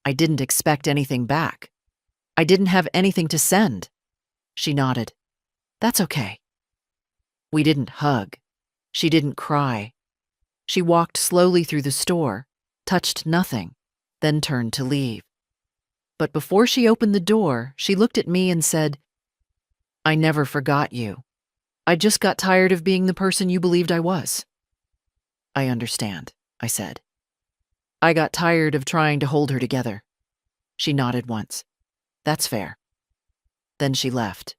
I didn't expect anything back. I didn't have anything to send." She nodded. "That's okay." We didn't hug. She didn't cry. She walked slowly through the store, touched nothing, then turned to leave. But before she opened the door, she looked at me and said, "I never forgot you. I just got tired of being the person you believed I was." "I understand," I said. I got tired of trying to hold her together. She nodded once. "That's fair." Then she left.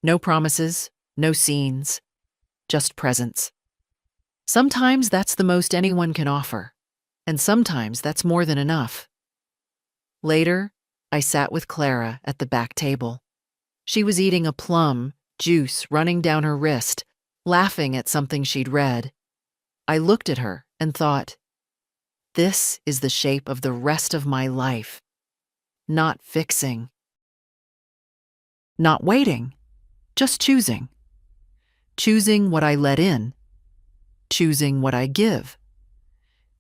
No promises, no scenes, just presence. Sometimes that's the most anyone can offer, and sometimes that's more than enough. Later, I sat with Clara at the back table. She was eating a plum, juice running down her wrist, laughing at something she'd read. I looked at her and thought, this is the shape of the rest of my life. Not fixing. Not waiting. Just choosing. Choosing what I let in. Choosing what I give.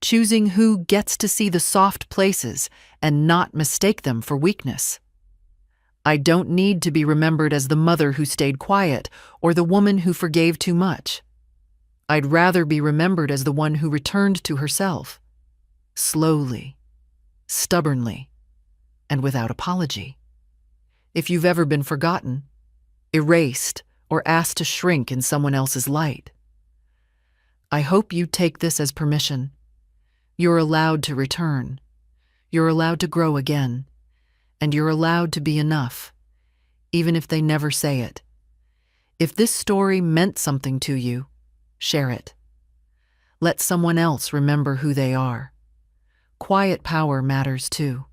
Choosing who gets to see the soft places and not mistake them for weakness. I don't need to be remembered as the mother who stayed quiet or the woman who forgave too much. I'd rather be remembered as the one who returned to herself. Slowly, stubbornly, and without apology. If you've ever been forgotten, erased, or asked to shrink in someone else's light, I hope you take this as permission. You're allowed to return. You're allowed to grow again. And you're allowed to be enough, even if they never say it. If this story meant something to you, share it. Let someone else remember who they are. Quiet power matters too.